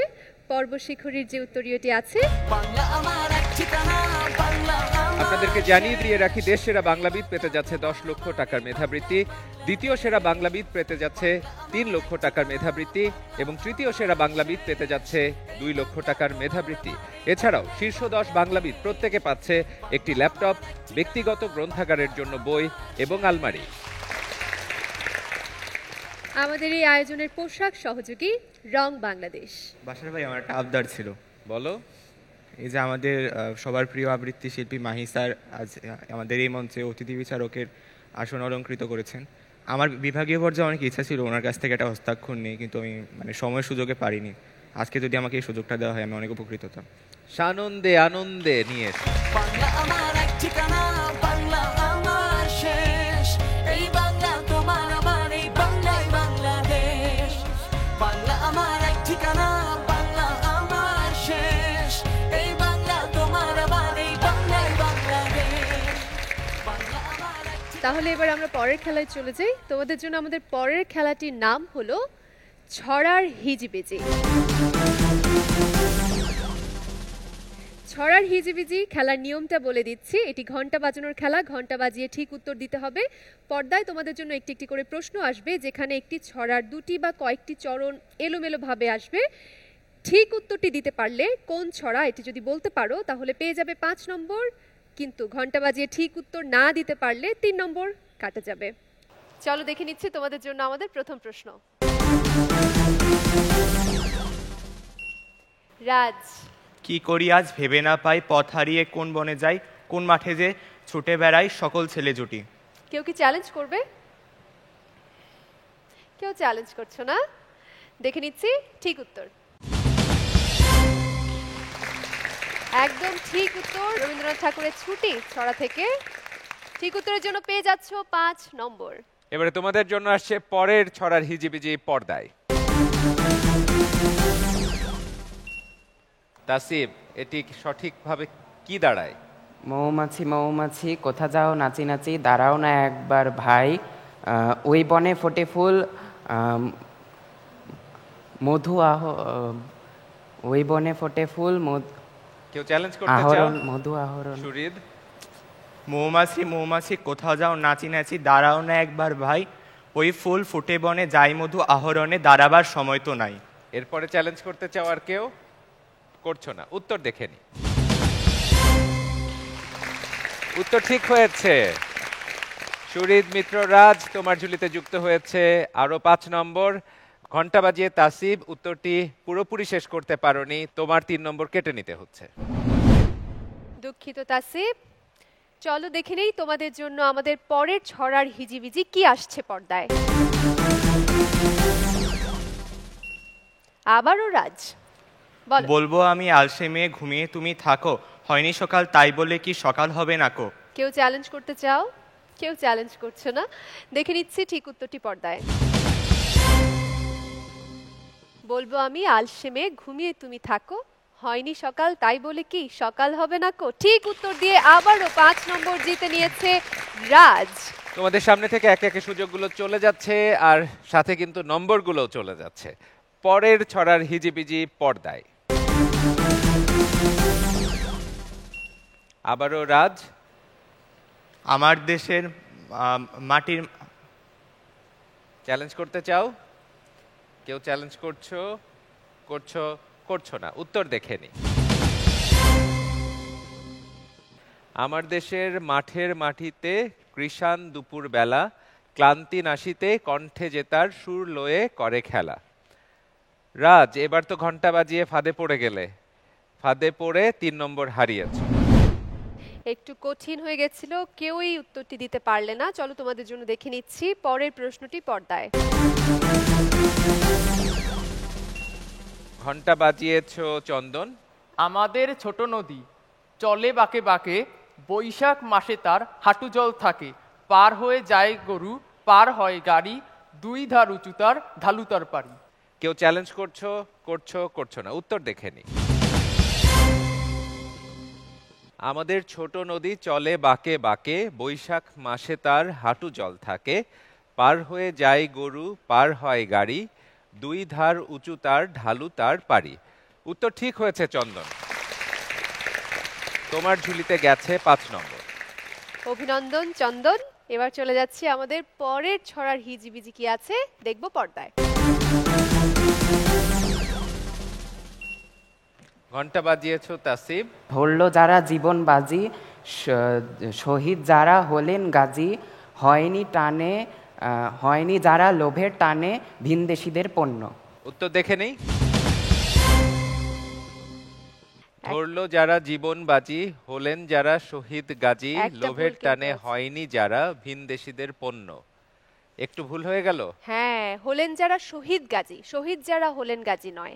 পর্ব শিখরীর যে উত্তরীয়টি আছে, বাংলা আমার এক ঠিকানা, বাংলা আপনাদেরকে জানিয়ে দিয়ে রাখি, দেশ সেরা বাংলাবিদ পেতে যাচ্ছে 10 লক্ষ টাকার মেধাবৃত্তি, দ্বিতীয় সেরা বাংলাবিদ পেতে যাচ্ছে 3 লক্ষ টাকার মেধাবৃত্তি এবং তৃতীয় সেরা বাংলাবিদ পেতে যাচ্ছে 2 লক্ষ টাকার মেধাবৃত্তি। এছাড়াও শীর্ষ 10 বাংলাবিদ প্রত্যেকে পাচ্ছে একটি ল্যাপটপ, ব্যক্তিগত গ্রন্থাগারের জন্য বই এবং আলমারি। আমাদের এই আয়োজনের পোশাক সহযোগী রং বাংলাদেশ। বাসার ভাই, আমার একটা আবদার ছিল। বলো। এই যে আমাদের সবার প্রিয় আবৃত্তি শিল্পী মাহি স্যার আজ আমাদের এই মঞ্চে অতিথি বিচারকের আসন অলঙ্কৃত করেছেন। আমার বিভাগীয় পর্যায়ে অনেক ইচ্ছা ছিল ওনার কাছ থেকে একটা হস্তাক্ষর নিয়ে, কিন্তু আমি সময় সুযোগে পারিনি। আজকে যদি আমাকে এই সুযোগটা দেওয়া হয় আমি অনেক উপকৃত হতাম। সানন্দে আনন্দে নিয়ে এসো। বাংলা আমার এক ঠিকানা, বাংলা আমার শেষ, এই বাংলা তোমার আমার, এই বাংলাই বাংলাদেশ। বাংলা আমার এক ঠিকানা, বাংলা আমার শেষ, এই বাংলা তোমার আমার, এই বাংলাই বাংলাদেশ। তাহলে এবার আমরা পরের খেলায় চলে যাই। তোমাদের জন্য আমাদের পরের খেলাটির নাম হলো ছড়ার হিজিবিজি। ছড়ার হিজিবিজি খেলার নিয়মটা বলে দিচ্ছি। এটি ঘন্টা বাজানোর খেলা। ঘন্টা বাজিয়ে ঠিক উত্তর দিতে হবে। পর্দায় তোমাদের জন্য একটি একটি করে প্রশ্ন আসবে, যেখানে একটি ছড়ার দুটি বা কয়েকটি চরণ এলোমেলো ভাবে আসবে। ঠিক উত্তরটি দিতে পারলে কোন ছড়া এটি যদি বলতে পারো তাহলে পেয়ে যাবে 5 নম্বর, কিন্তু ঘন্টা বাজিয়ে ঠিক উত্তর না দিতে পারলে 3 নম্বর কাটা যাবে। চলো দেখে নিচ্ছি তোমাদের জন্য আমাদের প্রথম প্রশ্ন। রাজ। কি করি আজ ভেবে না পাই, পথ হারিয়ে কোন বনে যাই, কোন মাঠে যে ছুটে বেড়াই সকল ছেলে জুটি। কেউ কি চ্যালেঞ্জ করবে? কেউ চ্যালেঞ্জ করছো না? দেখে নিচ্ছি ঠিক উত্তর। একদম ঠিক উত্তর, রবীন্দ্রনাথ ঠাকুরের ছুটি ছড়া থেকে। ঠিক উত্তরের জন্য পেয়ে যাচ্ছ 5 নম্বর। এবারে তোমাদের জন্য আসছে পরের ছড়ার হিজিবিজি পর্দায়। তাসিব, এটি সঠিকভাবে কি দাঁড়ায়? মৌমাছি মৌমাছি কোথা যাও নাচি নাচি, দাঁড়াও না একবার ভাই, ওই বনে ফোটে ফুল মধু ওই বনে ফোটে ফুল কেউ চ্যালেঞ্জ করতে চাও? আহরণ মধু আহরণ। সুরিদ। মৌমাছি মৌমাছি কোথাও যাও নাচি নাচি, দাঁড়াও না একবার ভাই, ওই ফুল ফুটে বনে যাই মধু আহরণে, দাঁড়াবার সময় তো নাই। এরপরে চ্যালেঞ্জ করতে চাও আর কেউ? করছো না। উত্তর দেখে নি। উত্তর ঠিক হয়েছে। সুরিদ মিত্র রাজ তোমার ঝুলিতে যুক্ত হয়েছে আরো 5 নম্বর। ঘন্টা বাজিয়ে তাসিব উত্তরটি পুরোপুরি শেষ করতে পারোনি, তোমার 3 নম্বর কেটে নিতে হচ্ছে। দুঃখিত তাসিব। চলো দেখে নেই তোমাদের জন্য আমাদের পরের ছড়ার হিজিবিজি কি আসছে পর্দায়। আবারও রাজ। বলবো আমি আলসে মেয়ে ঘুমিয়ে তুমি থাকো, হয়নি সকাল তাই বলে কি সকাল হবে না কো। কেউ চ্যালেঞ্জ করতে চাও? কেউ চ্যালেঞ্জ করছে না। দেখে নিচ্ছি ঠিক উত্তরটি পর্দায়। বলবো আমি আলসে মেয়ে ঘুমিয়ে তুমি থাকো, হয়নি সকাল তাই বলে কি সকাল হবে না কো। ঠিক উত্তর দিয়ে আবারও 5 নম্বর জিতে নিয়েছে রাজ। তোমাদের সামনে থেকে একে একে সুযোগগুলো চলে যাচ্ছে আর সাথে কিন্তু নম্বরগুলোও চলে যাচ্ছে। পরের ছড়ার হিজিবিজি পর্দায়। আবারও রাজ। আমার দেশের মাটির। চ্যালেঞ্জ করতে চাও? কেউ চ্যালেঞ্জ করছো? করছো না। উত্তর দেখে নি। আমার দেশের মাঠের মাটিতে কৃষাণ দুপুর বেলা, ক্লান্তি নাশিতে কণ্ঠে জেতার সুর লয়ে করে খেলা। রাজ, এবার তো ঘন্টা বাজিয়ে ফাঁদে পড়ে গেলে। ফাঁদে পড়ে 3 নম্বর হারিয়েছে। একটু কঠিন হয়ে গেছিল, কেউই উত্তরটি দিতে পারলে না। চলো তোমাদের জন্য দেখে নিচ্ছি পরের প্রশ্নটি পর্দায়। ঘন্টা বাজিয়েছো চন্দন। আমাদের ছোট নদী চলে বাঁকে বাঁকে, বৈশাখ মাসে তার হাঁটু জল থাকে, পার হয়ে যায় গরু পার হয় গাড়ি, 2 ধার উঁচু তার ঢালু তার পারি। কেউ চ্যালেঞ্জ করছো না। উত্তর দেখে নি। আমাদের ছোট নদী চলে বাঁকে বাঁকে, বৈশাখ মাসে তার হাঁটু জল থাকে, পার হয়ে যায় গরু পার হয় গাড়ি, 2 ধার উঁচু তার ঢালু তার পারি। উত্তর ঠিক হয়েছে চন্দন। তোমার ঝুলিতে গেছে 5 নম্বর। অভিনন্দন চন্দন। এবার চলে যাচ্ছি আমাদের পরের ছড়ার হিজিবিজি কি আছে দেখব পর্দায়। ঘন্টা বাজিয়েছো তাসিব। ধরল যারা জীবন বাজি, শহীদ যারা হলেন গাজী, হয়নি যারা লোভের টানে ভিনদেশীদের পণ্য। উত্তর দেখে নেই। ধরলো যারা জীবন বাজি, হলেন যারা শহীদ গাজী, লোভের টানে হয়নি যারা ভিনদেশীদের পণ্য। একটু ভুল হয়ে গেল। হ্যাঁ, হলেন যারা শহীদ গাজী, শহীদ যারা হলেন গাজী নয়।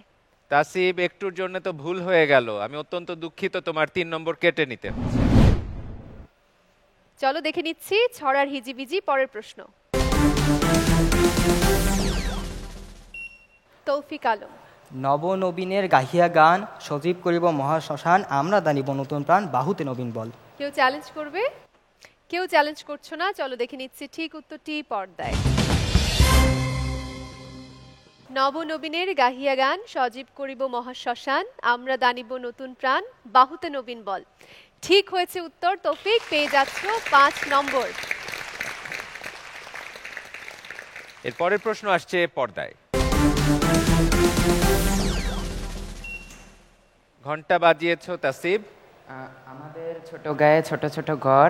তাসিব একটুর জন্য তো ভুল হয়ে গেল, আমি অত্যন্ত দুঃখিত, তোমার 3 নম্বর কেটে নিতে হচ্ছে। চলো দেখে নিচ্ছি ছড়ার হিজিবিজি পরের প্রশ্ন। তৌফিক আলম। নবনবীনের গাহিয়া গান, সজীব করিব মহাশ্মশান, আমরা দানিব নতুন প্রাণ, বাহুতে নবীন বল। কেউ চ্যালেঞ্জ করবে? কেউ চ্যালেঞ্জ করছো না, চলো দেখে নিচ্ছি ঠিক উত্তরটি পর্দায়। নবনবীনের গাহিয়া গান, সজীব করিব মহাশ্মশান, আমরা দানিব নতুন প্রাণ, বাহুতে নবীন বল। ঠিক হয়েছে উত্তর। তৌফিক, পেয়ে যাচ্ছ 5 নম্বর। এর পরের প্রশ্ন আসছে পর্দায়। ঘন্টা বাজিয়েছো তাসিব। আমাদের ছোট গায়ে ছোট ছোট ঘর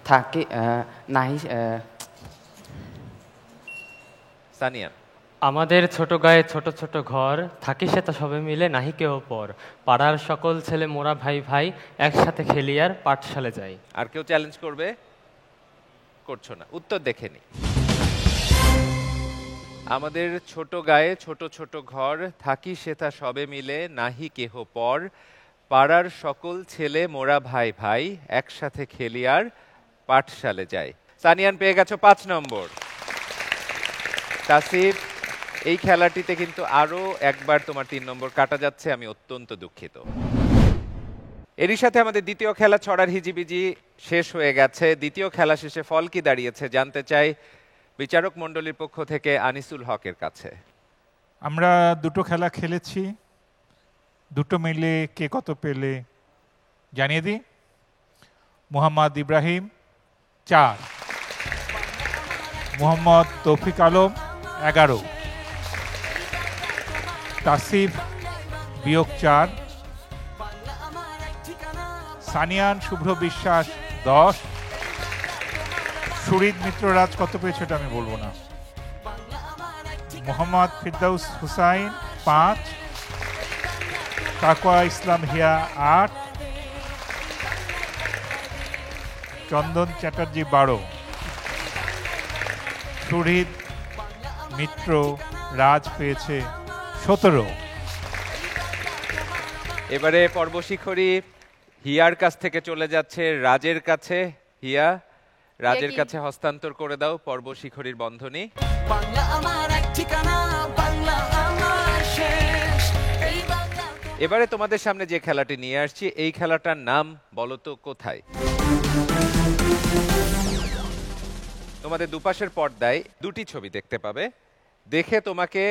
থাকে নাহি। সানিয়া। আমাদের ছোট গায়ে ছোট ছোট ঘর, থাকি সে তা সবে মিলে নাহি কেহ পর, পাড়ার সকল ছেলে মোরা ভাই ভাই, একসাথে খেলি আর পাঠশালে যাই। আর কেউ চ্যালেঞ্জ করবে? করছো না, উত্তর দেখে নি। আমাদের ছোট গায়ে ছোট ছোট ঘর, থাকি সেথা সবে মিলে নাহি কেহ পর, পাড়ার সকল ছেলে মোরা ভাই ভাই, একসাথে খেলি আর পাঠশালে যাই। সানিয়ান পেয়ে গেছো 5 নম্বর। তাসিব, এই খেলাটিতে কিন্তু আরো একবার তোমার 3 নম্বর কাটা যাচ্ছে, আমি অত্যন্ত দুঃখিত। এরই সাথে আমাদের দ্বিতীয় খেলা ছড়ার হিজিবিজি শেষ হয়ে গেছে। দ্বিতীয় খেলা শেষে ফল কি দাঁড়িয়েছে জানতে চাই বিচারক মণ্ডলীর পক্ষ থেকে আনিসুল হকের কাছে। আমরা দুটো খেলা খেলেছি, দুটো মিলে কে কত পেলে জানিয়ে দিই। মোহাম্মদ ইব্রাহিম 4, মোহাম্মদ তৌফিক আলম 11, তাসিফ -4, সানিয়ান শুভ্র বিশ্বাস 10, সুরিদ মিত্ররাজ কত পেয়েছে এটা আমি বলবো না, মোহাম্মদ ফিরদাউস হুসাইন 5, তাকওয়া ইসলাম হিয়া 8, চন্দন চ্যাটার্জি 12, সুরিদ মিত্র রাজ পেয়েছে 17। এবারে পর্বশিখরী হিয়ার কাছ থেকে চলে যাচ্ছে রাজের কাছে। হিয়া, রাজের কাছে হস্তান্তর করে দাও পর্বশিখরীর বন্ধনী। বাংলা আমার এক ঠিকানা, বাংলা আমার শেষ, এই বাংলা। এবারে তোমাদের সামনে যে খেলাটি নিয়ে আসছি, এই খেলাটার নাম বলো তো কোথায়। তোমাদের দুপাশের পর্দায় দুটি ছবি দেখতে পাবে, দেখে তোমাকে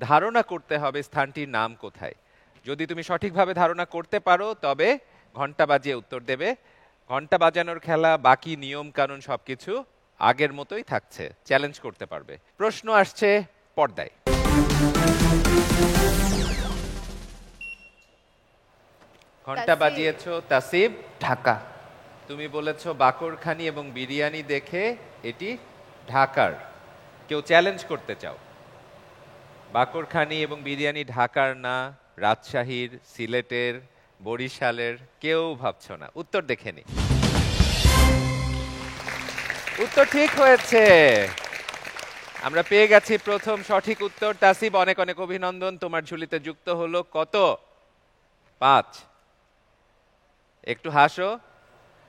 ধারণা করতে হবে স্থানটির নাম কোথায়। যদি তুমি সঠিকভাবে ধারণা করতে পারো তবে ঘন্টা বাজিয়ে উত্তর দেবে। ঘন্টা বাজানোর খেলা, বাকি নিয়ম কানুন সবকিছু আগের মতোই থাকছে, চ্যালেঞ্জ করতে পারবে। প্রশ্ন আসছে পর্দায়। ঘন্টা বাজিয়েছো তাসিব। ঢাকা। তুমি বলেছো বাকরখানি এবং বিরিয়ানি দেখে এটি ঢাকার। কেউ চ্যালেঞ্জ করতে চাও? বাকরখানি এবং বিরিয়ানি ঢাকার না, রাজশাহীর, সিলেটের, বরিশালের, কেউ ভাবছো না। উত্তর দেখে নি। উত্তর ঠিক হয়েছে, আমরা পেয়ে গেছি প্রথম সঠিক উত্তর। তাসিব, অনেক অনেক অভিনন্দন, তোমার ঝুলিতে যুক্ত হলো কত? 5। একটু হাসো,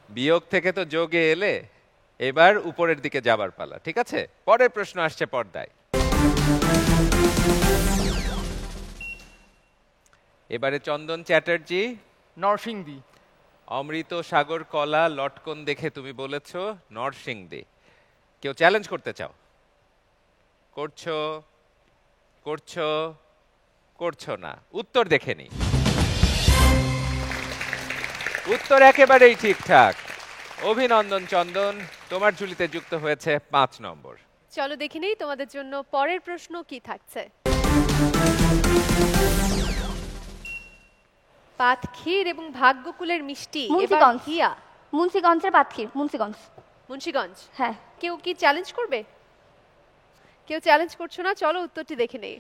বিয়োগ থেকে তো যোগে এলে, এবার উপরের দিকে যাবার পালা। ঠিক আছে, পরের প্রশ্ন আসছে পর্দায়। এবারে চন্দন চ্যাটার্জি। নরসিংদী। অমৃত সাগর কলা লটকন দেখে তুমি বলেছো নরসিংদী। কেউ চ্যালেঞ্জ করতে চাও? করছো করছো করছো না। উত্তর দেখে নি। উত্তর একেবারেই ঠিকঠাক। অভিনন্দন চন্দন, তোমার ঝুলিতে যুক্ত হয়েছে 5 নম্বর। চলো দেখে নেই তোমাদের জন্য পরের প্রশ্ন কি থাকছে। পাতক্ষীর এবং ভাগ্যকুলের মিষ্টি এবার মুন্সিগঞ্জ। হিয়া। মুন্সিগঞ্জের পাতক্ষীর, মুন্সিগঞ্জ। মুন্সিগঞ্জ, হ্যাঁ। কেউ কি চ্যালেঞ্জ করবে? কেউ চ্যালেঞ্জ করছো না, চলো উত্তরটি দেখে নেই।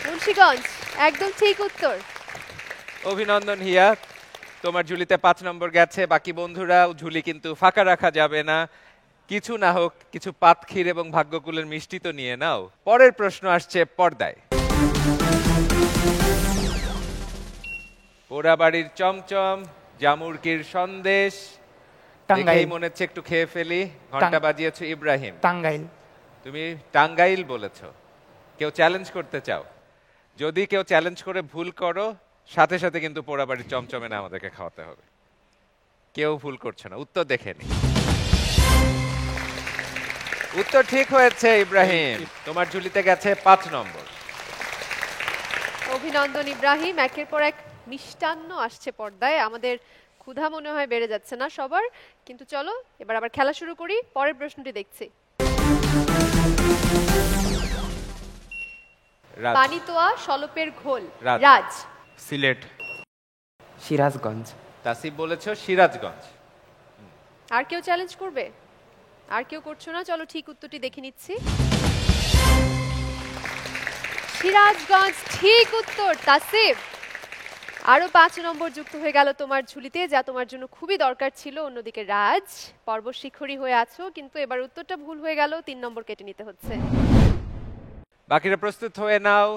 মুন্সিগঞ্জ একদম ঠিক উত্তর। অভিনন্দন হিয়া, তোমার ঝুলিতে 5 নম্বর গেছে। বাকি বন্ধুরা, ঝুলি কিন্তু ফাঁকা রাখা যাবে না, কিছু না হোক কিছু পাতক্ষীর এবং ভাগ্যকুলের মিষ্টি তো নিয়ে নাও। পরের প্রশ্ন আসছে পর্দায়। পোড়াবাড়ির চমচম, জামুরকির সন্দেশ, দেখেই মনে হচ্ছে একটু খেয়ে ফেলি। ঘন্টা বাজিয়েছো ইব্রাহিম। টাঙ্গাইল। তুমি টাঙ্গাইল বলেছো। কেউ চ্যালেঞ্জ করতে চাও? যদি কেউ চ্যালেঞ্জ করে ভুল করো, সাথে সাথে কিন্তু পোড়াবাড়ির চমচমে না আমাদেরকে খাওয়াতে হবে। কেউ ভুল করছে না, উত্তর দেখে নি। উত্তর ঠিক হয়েছে ইব্রাহিম, তোমার ঝুলিতে গেছে 5 নম্বর। অভিনন্দন ইব্রাহিম, একের পর এক মিষ্টান্ন আসছে পর্দায়। আমাদের ক্ষুধা মনে হয় বেড়ে যাচ্ছে না সবার, কিন্তু চলো এবার আবার খেলা শুরু করি। পরের প্রশ্নটি দেখছি। পানিতোয়া সলপের ঘোল। রাজ। সিলেট। সিরাজগঞ্জ। তাসিফ বলেছো সিরাজগঞ্জ। আর কেউ চ্যালেঞ্জ করবে? আর কেউ করছো না, চলো ঠিক উত্তরটি দেখে নিচ্ছি। সিরাজগঞ্জ ঠিক উত্তর তাসিফ। আরো 5 নম্বর যুক্ত হয়ে গেল তোমার ঝুলিতে, যা তোমার জন্য খুবই দরকার ছিল। অন্যদিকে রাজ, পর্বত শিখরী হয়ে আছো, কিন্তু এবার উত্তরটা ভুল হয়ে গেল, 3 নম্বর কেটে নিতে হচ্ছে। বাকিরা প্রস্তুত হয়ে নাও।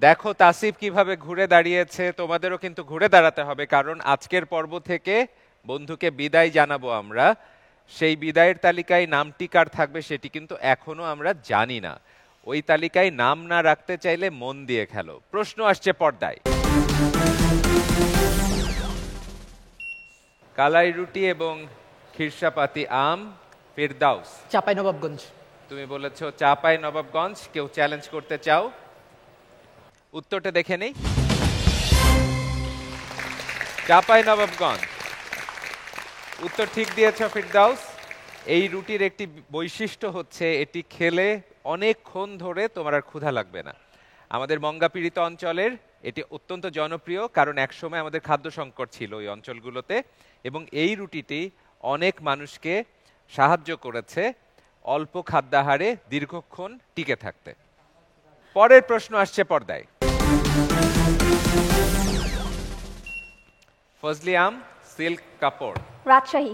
দেখো তাসিফ কিভাবে ঘুরে দাঁড়িয়েছে, তোমাদেরও কিন্তু ঘুরে দাঁড়াতে হবে, কারণ আজকের পর্ব থেকে বন্ধুকে বিদায় জানাবো আমরা। সেই বিদায়ের তালিকায় নামটি কার থাকবে সেটি কিন্তু এখনো আমরা জানি না। ওই তালিকায় নাম না রাখতে চাইলে মন দিয়ে খেলো। প্রশ্ন আসছে পর্দায়। কালাই রুটি এবং খিরসাপাতি আম, ফিরদাউস। চাঁপাইনবাবগঞ্জ। তুমি বলেছো চাঁপাইনবাবগঞ্জ। কেউ চ্যালেঞ্জ করতে চাও? উত্তরটা দেখে নেই। চাঁপাইনবাবগঞ্জ উত্তর ঠিক দিয়েছো ফিরদাউস। এই রুটির একটি বৈশিষ্ট্য হচ্ছে এটি খেলে অনেকক্ষণ ধরে তোমার আর ক্ষুধা লাগবে না। আমাদের মঙ্গাপীড়িত অঞ্চলের এটি অত্যন্ত জনপ্রিয়, কারণ একসময় আমাদের খাদ্য সংকট ছিল ওই অঞ্চলগুলোতে, এবং এই রুটিটি অনেক মানুষকে সাহায্য করেছে অল্প খাদ্যাহারে দীর্ঘক্ষণ টিকে থাকতে। পরের প্রশ্ন আসছে পর্দায়। ফজলি আম, সিল্ক কাপড়। রাজশাহী।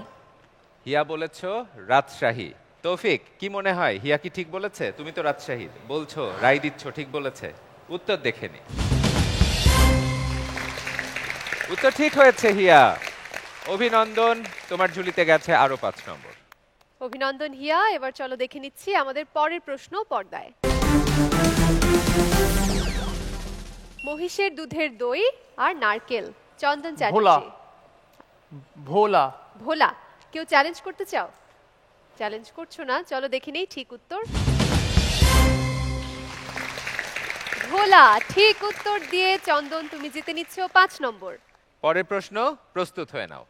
হিয়া বলেছো রাজশাহী। তৌফিক, কি মনে হয় হিয়া কি ঠিক বলেছে? তুমি তো রাজশাহী বলছো, রায় দিচ্ছ ঠিক বলেছে। উত্তর দেখে নি। উত্তর ঠিক হয়েছে হিয়া। অভিনন্দন, তোমার ঝুলিতে গেছে আরো 5 নম্বর। অভিনন্দন হিয়া। এবার চলো দেখে নিচ্ছি আমাদের পরের প্রশ্ন পর্দায়। মহিষের দুধের দই আর নারকেল। চন্দন চ্যাটার্জি। ভোলা। ভোলা। কেউ চ্যালেঞ্জ করতে চাও? চ্যালেঞ্জ করছো না, চলো দেখে নেই ঠিক উত্তর। ভোলা ঠিক উত্তর দিয়ে চন্দন তুমি জিতে নিচ্ছ 5 নম্বর। পরের প্রশ্ন, প্রস্তুত হয়ে নাও।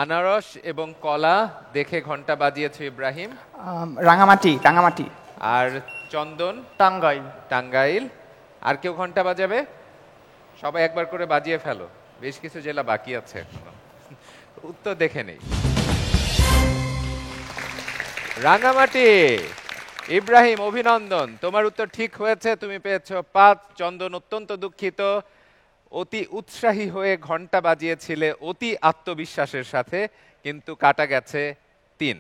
আনারস এবং কলা দেখে ঘন্টা বাজিয়েছে ইব্রাহিম। রাঙামাটি। রাঙামাটি। আর চন্দন টাঙ্গাইল। টাঙ্গাইল। আর কেউ ঘন্টা বাজাবে? সবাই একবার করে বাজিয়ে ফেলো, বেশ কিছু জেলা বাকি আছে এখনো। উত্তর দেখে নেই। রাঙামাটি। ইব্রাহিম অভিনন্দন, তোমার উত্তর ঠিক হয়েছে, তুমি পেয়েছো 5। চন্দন অত্যন্ত দুঃখিত, অতি উৎসাহী হয়ে ঘন্টা বাজিয়েছিলে অতি আত্মবিশ্বাসের সাথে, কিন্তু কাটা গেছে 3।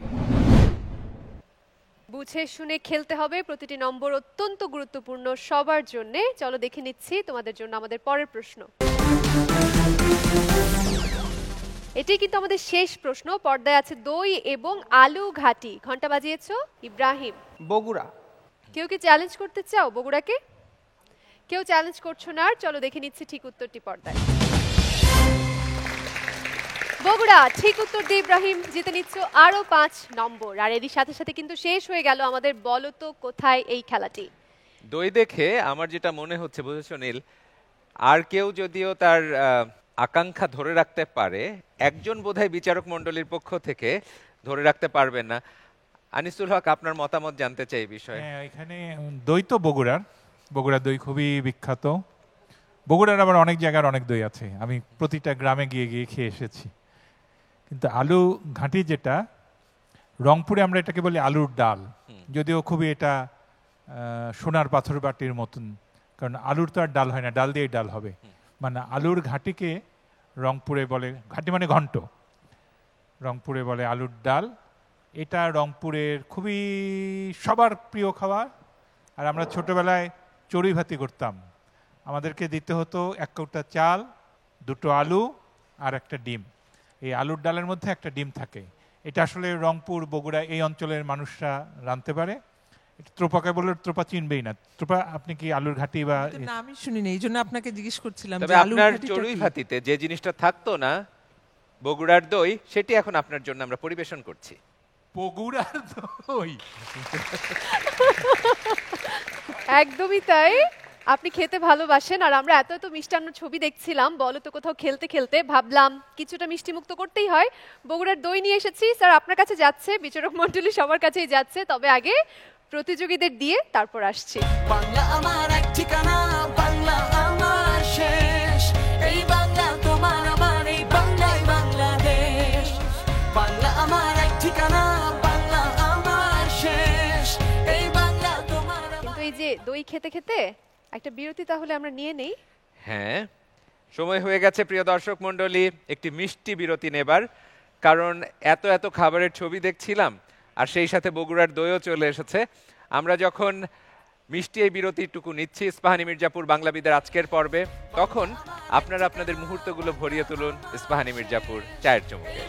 বুঝে শুনে খেলতে হবে, প্রতিটি নম্বর অত্যন্ত গুরুত্বপূর্ণ সবার জন্য। চলো দেখে নিচ্ছি তোমাদের জন্য আমাদের পরের প্রশ্ন। এটি কিন্তু আমাদের শেষ প্রশ্ন। পর্দায় আছে দই এবং আলু ঘাটি। ঘন্টা বাজিয়েছো ইব্রাহিম। বগুড়া। কেউ কি চ্যালেঞ্জ করতে চাও বগুড়াকে? কেউ চ্যালেঞ্জ করছো না, চলো দেখে নিচ্ছি ঠিক উত্তরটি পর্দায়। বগুড়া ঠিক উত্তর দিয়ে ইব্রাহিম জিতে নিচ্ছ আরো 5 নম্বর। আর এরই সাথে সাথে কিন্তু শেষ হয়ে গেল আমাদের বলো তো কোথায় এই খেলাটি। দই দেখে আমার যেটা মনে হচ্ছে, বুঝেছো নীল, আর কেউ যদিও তার আকাঙ্ক্ষা ধরে রাখতে পারে, একজন বোধহয় বিচারক মণ্ডলীর পক্ষ থেকে ধরে রাখতে পারবেন না। আনিসুল হক, আপনার মতামত জানতে চাই এই বিষয়ে। হ্যাঁ, এখানে দই তো বগুড়ার দই খুবই বিখ্যাত। বগুড়ার আবার অনেক জায়গার অনেক দই আছে, আমি প্রতিটা গ্রামে গিয়ে গিয়ে খেয়ে এসেছি। কিন্তু আলু ঘাঁটি যেটা, রংপুরে আমরা এটাকে বলি আলুর ডাল, যদিও খুবই এটা সোনার পাথর বাটির মতন, কারণ আলুর তো আর ডাল হয় না, ডাল দিয়েই ডাল হবে। মানে আলুর ঘাঁটিকে রংপুরে বলে, ঘাঁটি মানে ঘন্ট, রংপুরে বলে আলুর ডাল। এটা রংপুরের খুবই সবার প্রিয় খাবার। আর আমরা ছোটবেলায় চড়ুই ভাতি করতাম, আমাদেরকে দিতে হতো 1 কৌটা চাল, 2টো আলু আর একটা ডিম। এই আলুর ডালের মধ্যে একটা ডিম থাকে। এটা আসলে রংপুর, বগুড়া এই অঞ্চলের মানুষরা রাঁধতে পারে। ত্রোপাকে বলে, ত্রোপা চিনবেই না। ত্রোপা, আপনি কি আলুর ঘাটি বা না, আমি শুনিনি, এই জন্য আপনাকে জিজ্ঞেস করছিলাম। তবে আপনার চড়ুই ভাতিতে যে জিনিসটা থাকতো না, বগুড়ার দই, সেটি এখন আপনার জন্য আমরা পরিবেশন করছি। বগুড়ার দই একদমই তাই। আপনি খেতে ভালোবাসেন, আর আমরা এত এত মিষ্টান্ন ছবি দেখছিলাম, বলো তো কোথাও খেলতে খেলতে ভাবলাম কিছুটা মিষ্টি মুক্ত করতেই হয়, বগুড়ার দই নিয়ে এসেছি। স্যার আপনার কাছে যাচ্ছে, বিচারক মণ্ডলী সবার কাছেই যাচ্ছে, তবে আগে প্রতিযোগীদের দিয়ে তারপর আসছি। বাংলা আমার এক ঠিকানা, বাংলা আমার শেষ, এই বাংলা তোমার আমার, এই বাংলাই বাংলাদেশ। বাংলা আমার এক ঠিকানা, বাংলা আমার শেষ, এই বাংলা তোমার। কিন্তু এই যে দই খেতে খেতে একটা বিরতি তাহলে আমরা নিয়ে নেই। হ্যাঁ, সময় হয়ে গেছে প্রিয় দর্শক মণ্ডলী, একটি মিষ্টি বিরতি নেবার। কারণ এত এত খাবারের ছবি দেখছিলাম, আর সেই সাথে বগুড়ার দইও চলে এসেছে। আমরা যখন মিষ্টি এই বিরতিটুকু নিচ্ছি ইস্পাহানি মির্জাপুর বাংলাবিদের আজকের পর্বে, তখন আপনারা আপনাদের মুহূর্তগুলো ভরিয়ে তুলুন ইস্পাহানি মির্জাপুর চায়ের চমকে।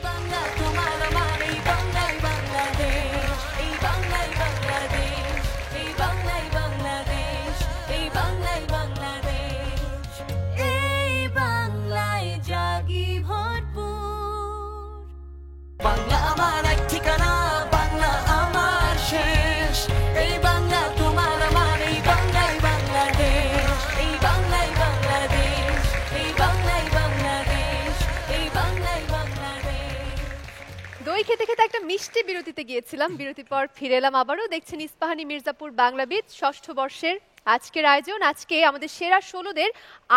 বাংলা আমার এক ঠিকানা, বাংলা আমার শেষ, এই বাংলা তোমার আমার, এই বাংলাই বাংলাদেশ, এই বাংলাই বাংলাদেশ, এই বাংলাই বাংলাদেশ, এই বাংলাই বাংলাদেশ। দই খেতে খেতে একটা মিষ্টি বিরতিতে গিয়েছিলাম, বিরতির পর ফিরে এলাম আবারও। দেখছেন ইস্পাহানি মির্জাপুর বাংলাবিদ ষষ্ঠ বর্ষের আজকের আয়োজন। আজকে আমাদের সেরা 16দের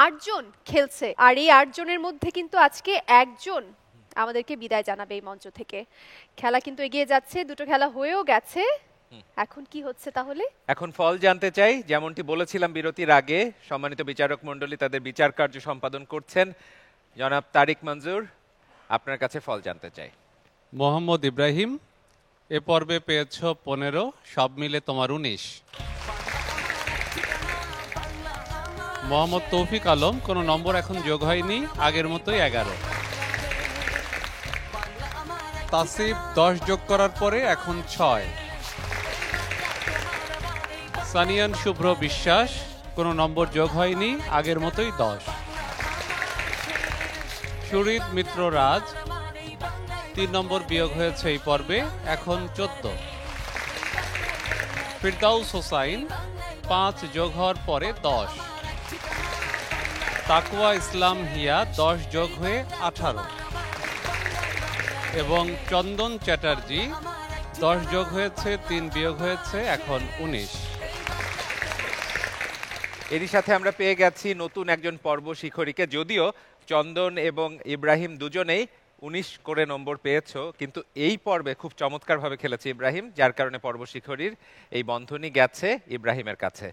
8 জন খেলছে, আর এই 8 জনের মধ্যে কিন্তু আজকে একজন আমাদেরকে বিদায় জানাবে এই মঞ্চ থেকে। খেলা কিন্তু এগিয়ে যাচ্ছে, 2টো খেলা হয়েও গেছে। এখন কি হচ্ছে তাহলে? এখন ফল জানতে চাই। যেমনটি বলেছিলাম বিরতির আগে, সম্মানিত বিচারক মণ্ডলী তাদের বিচার কার্য সম্পাদন করছেন। জনাব তারিক মঞ্জুর, আপনার কাছে ফল জানতে চাই। মোহাম্মদ ইব্রাহিম, এ পর্বে পেয়েছ 15, সব মিলে তোমার 19। মোহাম্মদ তৌফিক আলম, কোনো নম্বর এখন যোগ হয়নি, আগের মতোই 11। তাসিফ 10 যোগ করার পরে এখন 6। সানিয়ান শুভ্র বিশ্বাস, কোনো নম্বর যোগ হয়নি, আগের মতোই 10। সুরিদ মিত্র রাজ, 3 নম্বর বিয়োগ হয়েছে এই পর্বে, এখন 14। ফিরদাউস হোসাইন, 5 যোগ হওয়ার পরে 10। তাকওয়া ইসলাম হিয়া, 10 যোগ হয়ে 18। এবং চন্দন চ্যাটার্জি, 10 যোগ হয়েছে, 3 বিয়োগ হয়েছে, এখন 19। এরই সাথে আমরা পেয়ে গেছি নতুন একজন পর্ব শিখরীকে। যদিও চন্দন এবং ইব্রাহিম দুজনেই 19 করে নম্বর পেয়েছো, কিন্তু এই পর্বে খুব চমৎকারভাবে খেলেছে ইব্রাহিম, যার কারণে পর্ব শিখরীর এই বন্ধনী গেছে ইব্রাহিমের কাছে।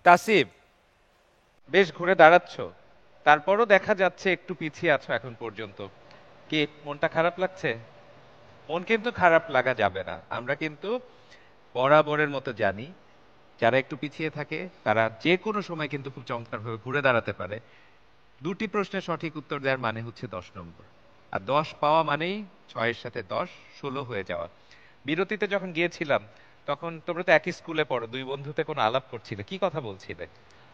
তাসিফ, বেশ ঘুরে দাঁড়াচ্ছ, তারপরও দেখা যাচ্ছে একটু পিছিয়ে আছো এখন পর্যন্ত। কি মনটা খারাপ লাগছে? মন কিন্তু খারাপ লাগা যাবে না। আমরা কিন্তু বরাবরের মতো জানি যারা একটু পিছিয়ে থাকে তারা যে কোনো সময় কিন্তু খুব চমৎকারভাবে ঘুরে দাঁড়াতে পারে। 2টি প্রশ্নের সঠিক উত্তর দেওয়ার মানে হচ্ছে 10 নম্বর, আর 10 পাওয়া মানেই 6-এর সাথে 10 16 হয়ে যাওয়া। বিরতিতে যখন গিয়েছিলাম তখন তোমরা তো একই স্কুলে পড়ো, 2 বন্ধুতে কোনো আলাপ করছিলে, কি কথা বলছিলে?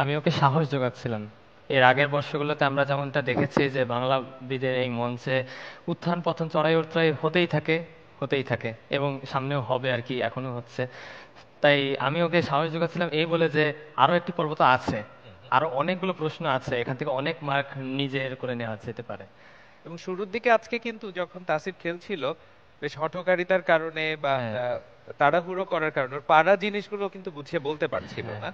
আমি ওকে সাহস যোগাচ্ছিলাম। এর আগের বর্ষগুলোতে আমরা যেমনটা দেখেছি যে বাংলাবিদের এই মঞ্চে উত্থান পতন, চড়াই উতরাই হতেই থাকে এবং সামনেও হবে আর কি, এখনো হচ্ছে। তাই আমি ওকে সাহস যোগাচ্ছিলাম এই বলে যে আরো একটি পর্ব তো আছে, আরো অনেকগুলো প্রশ্ন আছে, এখান থেকে অনেক মার্ক নিজের করে নেওয়া যেতে পারে। এবং শুরুর দিকে আজকে কিন্তু যখন তাসিফ খেলছিল বেশ হঠকারিতার কারণে বা তাড়াহুড়ো করার কারণে ওর পাড়া জিনিসগুলো কিন্তু বুঝিয়ে বলতে পারছিল না।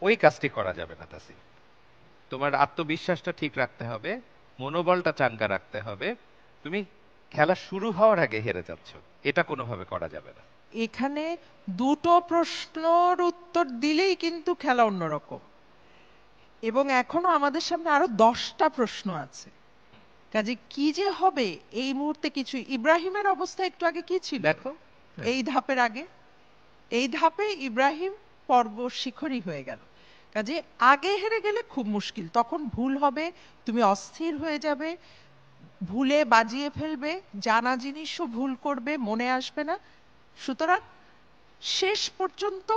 ওই কাজটি করা যাবে না তাসিফ। তোমার আত্মবিশ্বাসটা ঠিক রাখতে হবে, মনোবলটা চাঙ্গা রাখতে হবে। তুমি খেলা শুরু হওয়ার আগে হেরে যাচ্ছ, এটা কোনোভাবে করা যাবে না। এখানে দুটো প্রশ্নর উত্তর দিলেই কিন্তু খেলা অন্যরকম, এবং এখনো আমাদের সামনে আরো 10টা প্রশ্ন আছে। কাজে কি যে হবে এই মুহূর্তে কিছু। ইব্রাহিমের অবস্থা একটু আগে কি ছিল দেখো, এই ধাপের আগে, এই ধাপে ইব্রাহিম পর্ব শিখরই হয়ে গেল। কাজে আগে হেরে গেলে খুব মুশকিল, তখন ভুল হবে, তুমি অস্থির হয়ে যাবে, ভুলে বাজিয়ে ফেলবে, জানা জিনিসও ভুল করবে, মনে আসবে না। সুতরাং শেষ পর্যন্ত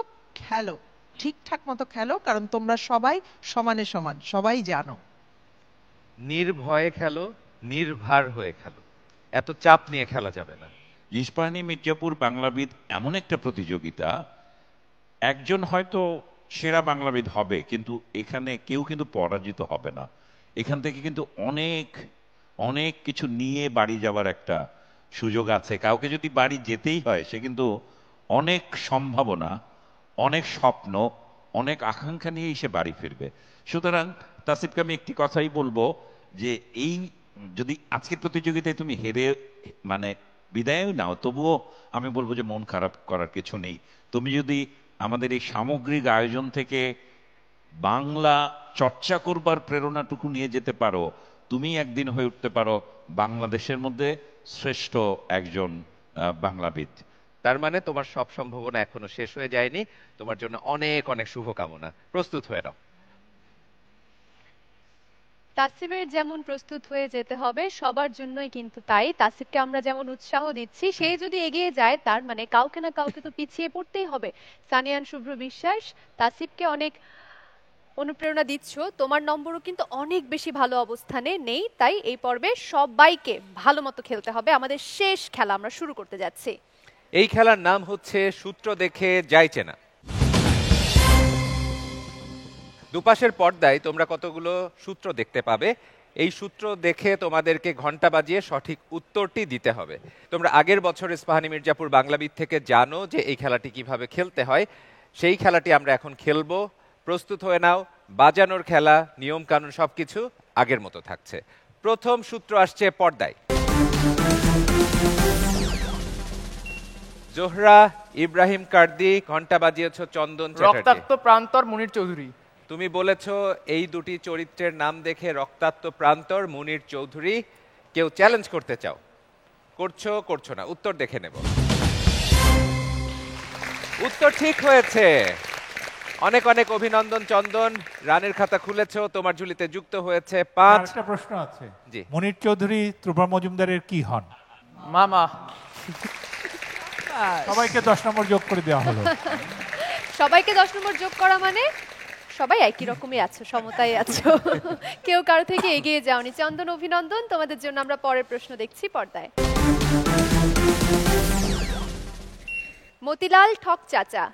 খেলো, ঠিকঠাক মতো খেলো, কারণ তোমরা সবাই সমানে সমান, সবাই জানো। নির্ভয়ে খেলো, নির্ভার হয়ে খেলো, এত চাপ নিয়ে খেলা যাবে না। ইস্পাহানি মির্জাপুর বাংলাবিদ এমন একটা প্রতিযোগিতা, একজন হয়তো সেরা বাংলাবিদ হবে, কিন্তু এখানে কেউ কিন্তু পরাজিত হবে না। এখান থেকে কিন্তু অনেক অনেক কিছু নিয়ে বাড়ি যাওয়ার একটা সুযোগ আছে। কাউকে যদি বাড়ি যেতেই হয়, সে কিন্তু অনেক সম্ভাবনা, অনেক স্বপ্ন, অনেক আকাঙ্ক্ষা নিয়েই সে বাড়ি ফিরবে। সুতরাং তাসিফকে আমি একটি কথাই বলবো যে এই যদি আজকের প্রতিযোগিতায় তুমি হেরে মানে বিদায়ও নাও, তবুও আমি বলবো যে মন খারাপ করার কিছু নেই। তুমি যদি আমাদের এই সামগ্রিক আয়োজন থেকে বাংলা চর্চা করবার প্রেরণাটুকু নিয়ে যেতে পারো, তুমি একদিন হয়ে উঠতে পারো বাংলাদেশের মধ্যে শ্রেষ্ঠ একজন বাংলাবিদ। তার মানে তোমার সব সম্ভাবনা এখনো শেষ হয়ে যায়নি। তোমার জন্য অনেক অনেক শুভকামনা। প্রস্তুত হয়ে নাও। তাসিফের যেমন প্রস্তুত হয়ে যেতে হবে সবার জন্যই কিন্তু তাই। তাসিফকে আমরা যেমন উৎসাহ দিচ্ছি, সে যদি এগিয়ে যায় তার মানে কাউকে না কাউকে তো পিছিয়ে পড়তেই হবে। সানিয়ান, শুভ্র বিশ্বাস, তাসিফকে অনেক অনুপ্রেরণা দিচ্ছ। তোমার নম্বরও কিন্তু অনেক বেশি ভালো অবস্থানে নেই, তাই এই পর্বে সবাইকে ভালো মতো খেলতে হবে। আমাদের শেষ খেলা আমরা শুরু করতে যাচ্ছি। এই খেলার নাম হচ্ছে সূত্র দেখে যাই চেনা। দুপাশের পর্দায় তোমরা কতগুলো সূত্র দেখতে পাবে। এই সূত্র দেখে তোমাদেরকে ঘন্টা বাজিয়ে সঠিক উত্তরটি দিতে হবে। তোমরা আগের বছর ইস্পাহানি মির্জাপুর বাংলাবিদ থেকে জানো যে এই খেলাটি কিভাবে খেলতে হয়। সেই খেলাটি আমরা এখন খেলবো। প্রস্তুত হয়ে নাও। বাজানোর খেলা, নিয়ম কানুন সবকিছু আগের মতো থাকছে। প্রথম সূত্র আসছে পর্দায়। জোহরা ইব্রাহিম কার্দি, ঘন্টা বাজিয়েছ চন্দন চ্যাটার্জি। রক্তাক্ত প্রান্তর মুনির চৌধুরী। তুমি বলেছ এই দুটি চরিত্রের নাম দেখে রক্তাক্ত প্রান্তর মুনির চৌধুরী। কেউ চ্যালেঞ্জ করতে চাও? করছো, করছো না, উত্তর দেখে নেব। উত্তর ঠিক হয়েছে। অনেক অনেক অভিনন্দন চন্দন, রানের খাতা খুলেছো, তোমার ঝুলিতে যুক্ত হয়েছে 5। একটা প্রশ্ন আছে। জি। মুনির চৌধুরী ত্রুবা মজুমদারের কি হন? মামা। সবাইকে 10 নম্বর যোগ করে দেওয়া হলো। সবাইকে 10 নম্বর যোগ করা মানে সবাই একই রকমই আছো, সমতায় আছো, কেউ কারো থেকে এগিয়ে যাওনি। চন্দন, অভিনন্দন। তোমাদের জন্য আমরা পরের প্রশ্ন দেখছি পর্দায়। মতিলাল ঠক চাচা।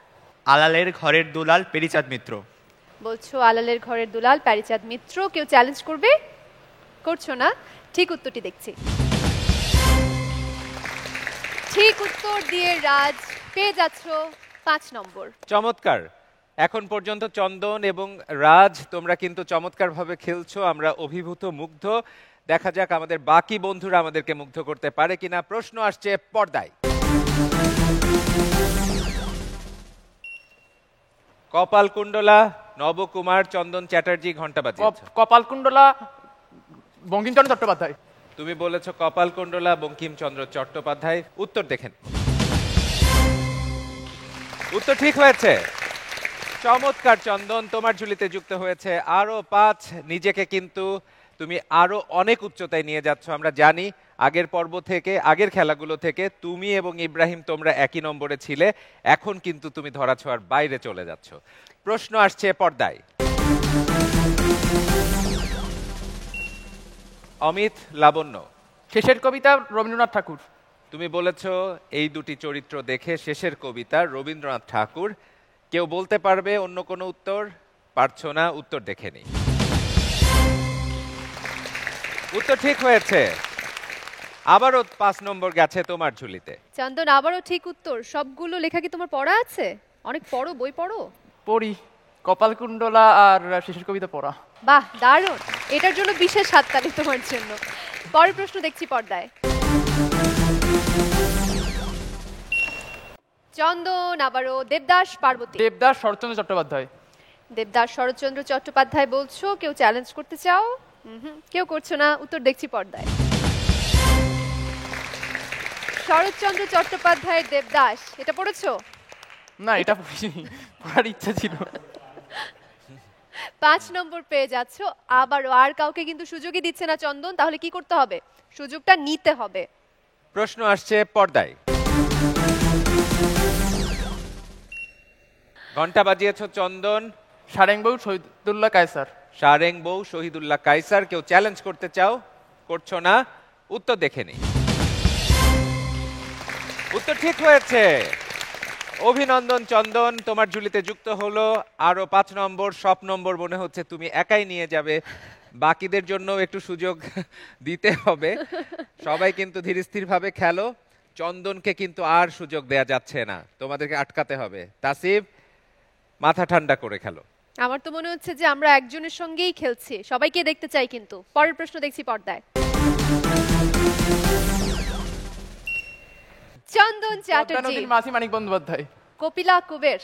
আলালের ঘরের দুলাল পেরিচাঁদ মিত্র। বলছো আলালের ঘরের দুলাল প্যারিচাঁদ মিত্র। কেউ চ্যালেঞ্জ করবে? করছো না, ঠিক উত্তরটি দেখছি। ঠিক উত্তর দিয়ে রাজ পেয়ে যাচ্ছ 5 নম্বর। চমৎকার। এখন পর্যন্ত চন্দন এবং রাজ তোমরা কিন্তু চমৎকারভাবে খেলছো, আমরা অভিভূত, মুগ্ধ। দেখা যাক আমাদের বাকি বন্ধুরা আমাদেরকে মুগ্ধ করতে পারে কিনা। প্রশ্ন আসছে পর্দায়। কপালকুণ্ডলা নবকুমার চন্দন চ্যাটার্জি, ঘন্টা বাজিয়েছে। কপালকুণ্ডলা বঙ্কিমচন্দ্র চট্টোপাধ্যায়। তুমি বলেছ কপালকুণ্ডলা বঙ্কিমচন্দ্র চট্টোপাধ্যায়। উত্তর দেখেন। উত্তর ঠিক হয়েছে। চমৎকার চন্দন, তোমার ঝুলিতে যুক্ত হয়েছে আরো 5। নিজেকে কিন্তু তুমি আরো অনেক উচ্চতায় নিয়ে যাচ্ছ। আমরা জানি আগের পর্ব থেকে, আগের খেলাগুলো থেকে তুমি এবং ইব্রাহিম তোমরা একই নম্বরে ছিলে। এখন কিন্তু তুমি ধরাছোঁয়ার বাইরে চলে যাচ্ছ। প্রশ্ন আসছে পর্দায়। অমিত লাবণ্য। শেষের কবিতা রবীন্দ্রনাথ ঠাকুর। তুমি বলেছ এই দুটি চরিত্র দেখে শেষের কবিতা রবীন্দ্রনাথ ঠাকুর। কেউ বলতে পারবে অন্য কোনো উত্তর? পারছো না, উত্তর দেখে নি। উত্তর ঠিক হয়েছে। আবারও 5 নম্বর গেছে তোমার ঝুলিতে। চন্দন, আবারও ঠিক উত্তর। সবগুলো লেখা কি তোমার পড়া আছে? অনেক পড়ো, বই পড়ো? পড়ি, কপালকুণ্ডলা আর শেষের কবিতা পড়া। বাহ, দারুণ! এটার জন্য বিশেষ হাততালি তোমার জন্য। পরের প্রশ্ন দেখছি পর্দায়। চন্দন, আবারও দেবদাস, পার্বতী। দেবদাস শরৎচন্দ্র চট্টোপাধ্যায়। দেবদাস শরৎচন্দ্র চট্টোপাধ্যায় বলছো। কেউ চ্যালেঞ্জ করতে চাও? কেউ করছো না, উত্তর দেখছি পর্দায়। শরৎচন্দ্র চট্টোপাধ্যায়ের দেবদাস, এটা পড়েছো? না, এটা পড়িনি, পড়ার ইচ্ছা ছিল। 5 নম্বর পেয়ে যাচ্ছ আবারও। আর কাউকে কিন্তু সুযোগই দিচ্ছে না চন্দন, তাহলে কি করতে হবে? সুযোগটা নিতে হবে। প্রশ্ন আসছে পর্দায়। ঘন্টা বাজিয়েছ চন্দন। সারেংবউ শহীদুল্লাহ কায়সার। সারেংবউ শহীদুল্লাহ কায়সার। কেউ চ্যালেঞ্জ করতে চাও? করছো না, উত্তর দেখে নি। উত্তর ঠিক হয়েছে। অভিনন্দন চন্দন, তোমার ঝুলিতে যুক্ত হলো আরো 5 নম্বর। সব নম্বর মনে হচ্ছে তুমি একাই নিয়ে যাবে, বাকিদের জন্য একটু সুযোগ দিতে হবে। সবাই কিন্তু ধীরস্থির ভাবে খেলো, চন্দনকে কিন্তু আর সুযোগ দেয়া যাচ্ছে না, তোমাদেরকে আটকাতে হবে। তাসিফ, মাথা ঠান্ডা করে খেলো। আমার তো মনে হচ্ছে যে আমরা একজনের সঙ্গেই খেলছি, সবাইকে দেখতে চাই কিন্তু। পরের প্রশ্ন দেখছি পর্দায়। চন্দন চ্যাটার্জি। পদ্মা নদীর মাঝি মানিক বন্দ্যোপাধ্যায়। কপিলা কুবের।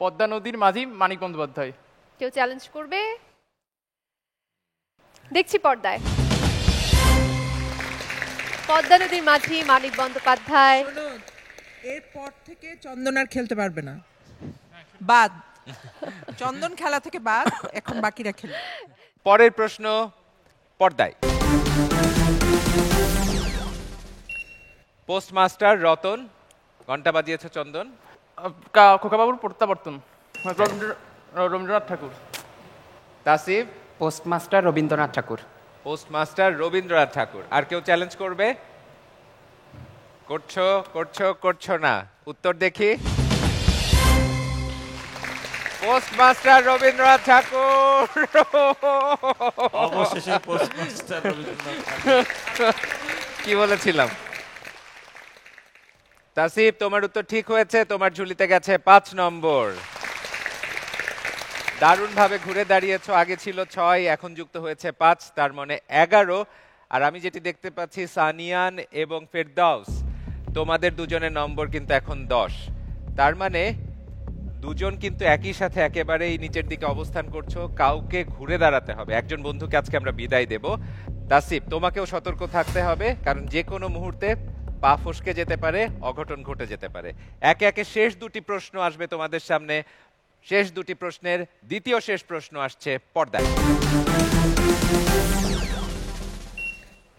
পদ্মা নদীর মাঝি মানিক বন্দ্যোপাধ্যায়। কেউ চ্যালেঞ্জ করবে? দেখছি পর্দায়। পদ্মা নদীর মাঝি মানিক বন্দ্যোপাধ্যায়। এরপর থেকে চন্দন আর খেলতে পারবে না, বাদ। চন্দন খেলা থেকে বাদ, এখন বাকিরা খেলে। পরের প্রশ্ন পর্দায়। পোস্টমাস্টার রতন। ঘন্টা বাজিয়েছে চন্দন। খোকাবাবুর প্রত্যাবর্তন, রবীন্দ্রনাথ ঠাকুর। তাসিফ। পোস্টমাস্টার রবীন্দ্রনাথ ঠাকুর। পোস্টমাস্টার রবীন্দ্রনাথ ঠাকুর। আর কেউ চ্যালেঞ্জ করবে? করছো করছো করছো না, উত্তর দেখি। পোস্টমাস্টার রবীন্দ্রনাথ ঠাকুর। অবশেষে পোস্টমাস্টার রবীন্দ্রনাথ ঠাকুর। কি বলেছিলাম? তাসিফ, তোমার উত্তর ঠিক হয়েছে, তোমার ঝুলিতে গেছে 5 নম্বর। দারুণ ভাবে ঘুরে দাঁড়িয়েছো, আগে ছিল 6, এখন যুক্ত হয়েছে 5, তার মানে 11। আর আমি যেটি দেখতে পাচ্ছি সানিয়ান এবং ফেরদাউস, তোমাদের দুজনের নম্বর কিন্তু এখন 10। তার মানে দুজন কিন্তু একই সাথে একেবারেই নিচের দিকে অবস্থান করছো, কাউকে ঘুরে দাঁড়াতে হবে। একজন বন্ধুকে আজকে আমরা বিদায় দেব। তাসিফ, তোমাকেও সতর্ক থাকতে হবে, কারণ যে কোনো মুহূর্তে পা ফসকে যেতে পারে, অঘটন ঘটে যেতে পারে। একে একে শেষ 2টি প্রশ্ন আসবে তোমাদের সামনে। শেষ 2টি প্রশ্নের দ্বিতীয় শেষ প্রশ্ন আসছে পর্দায়।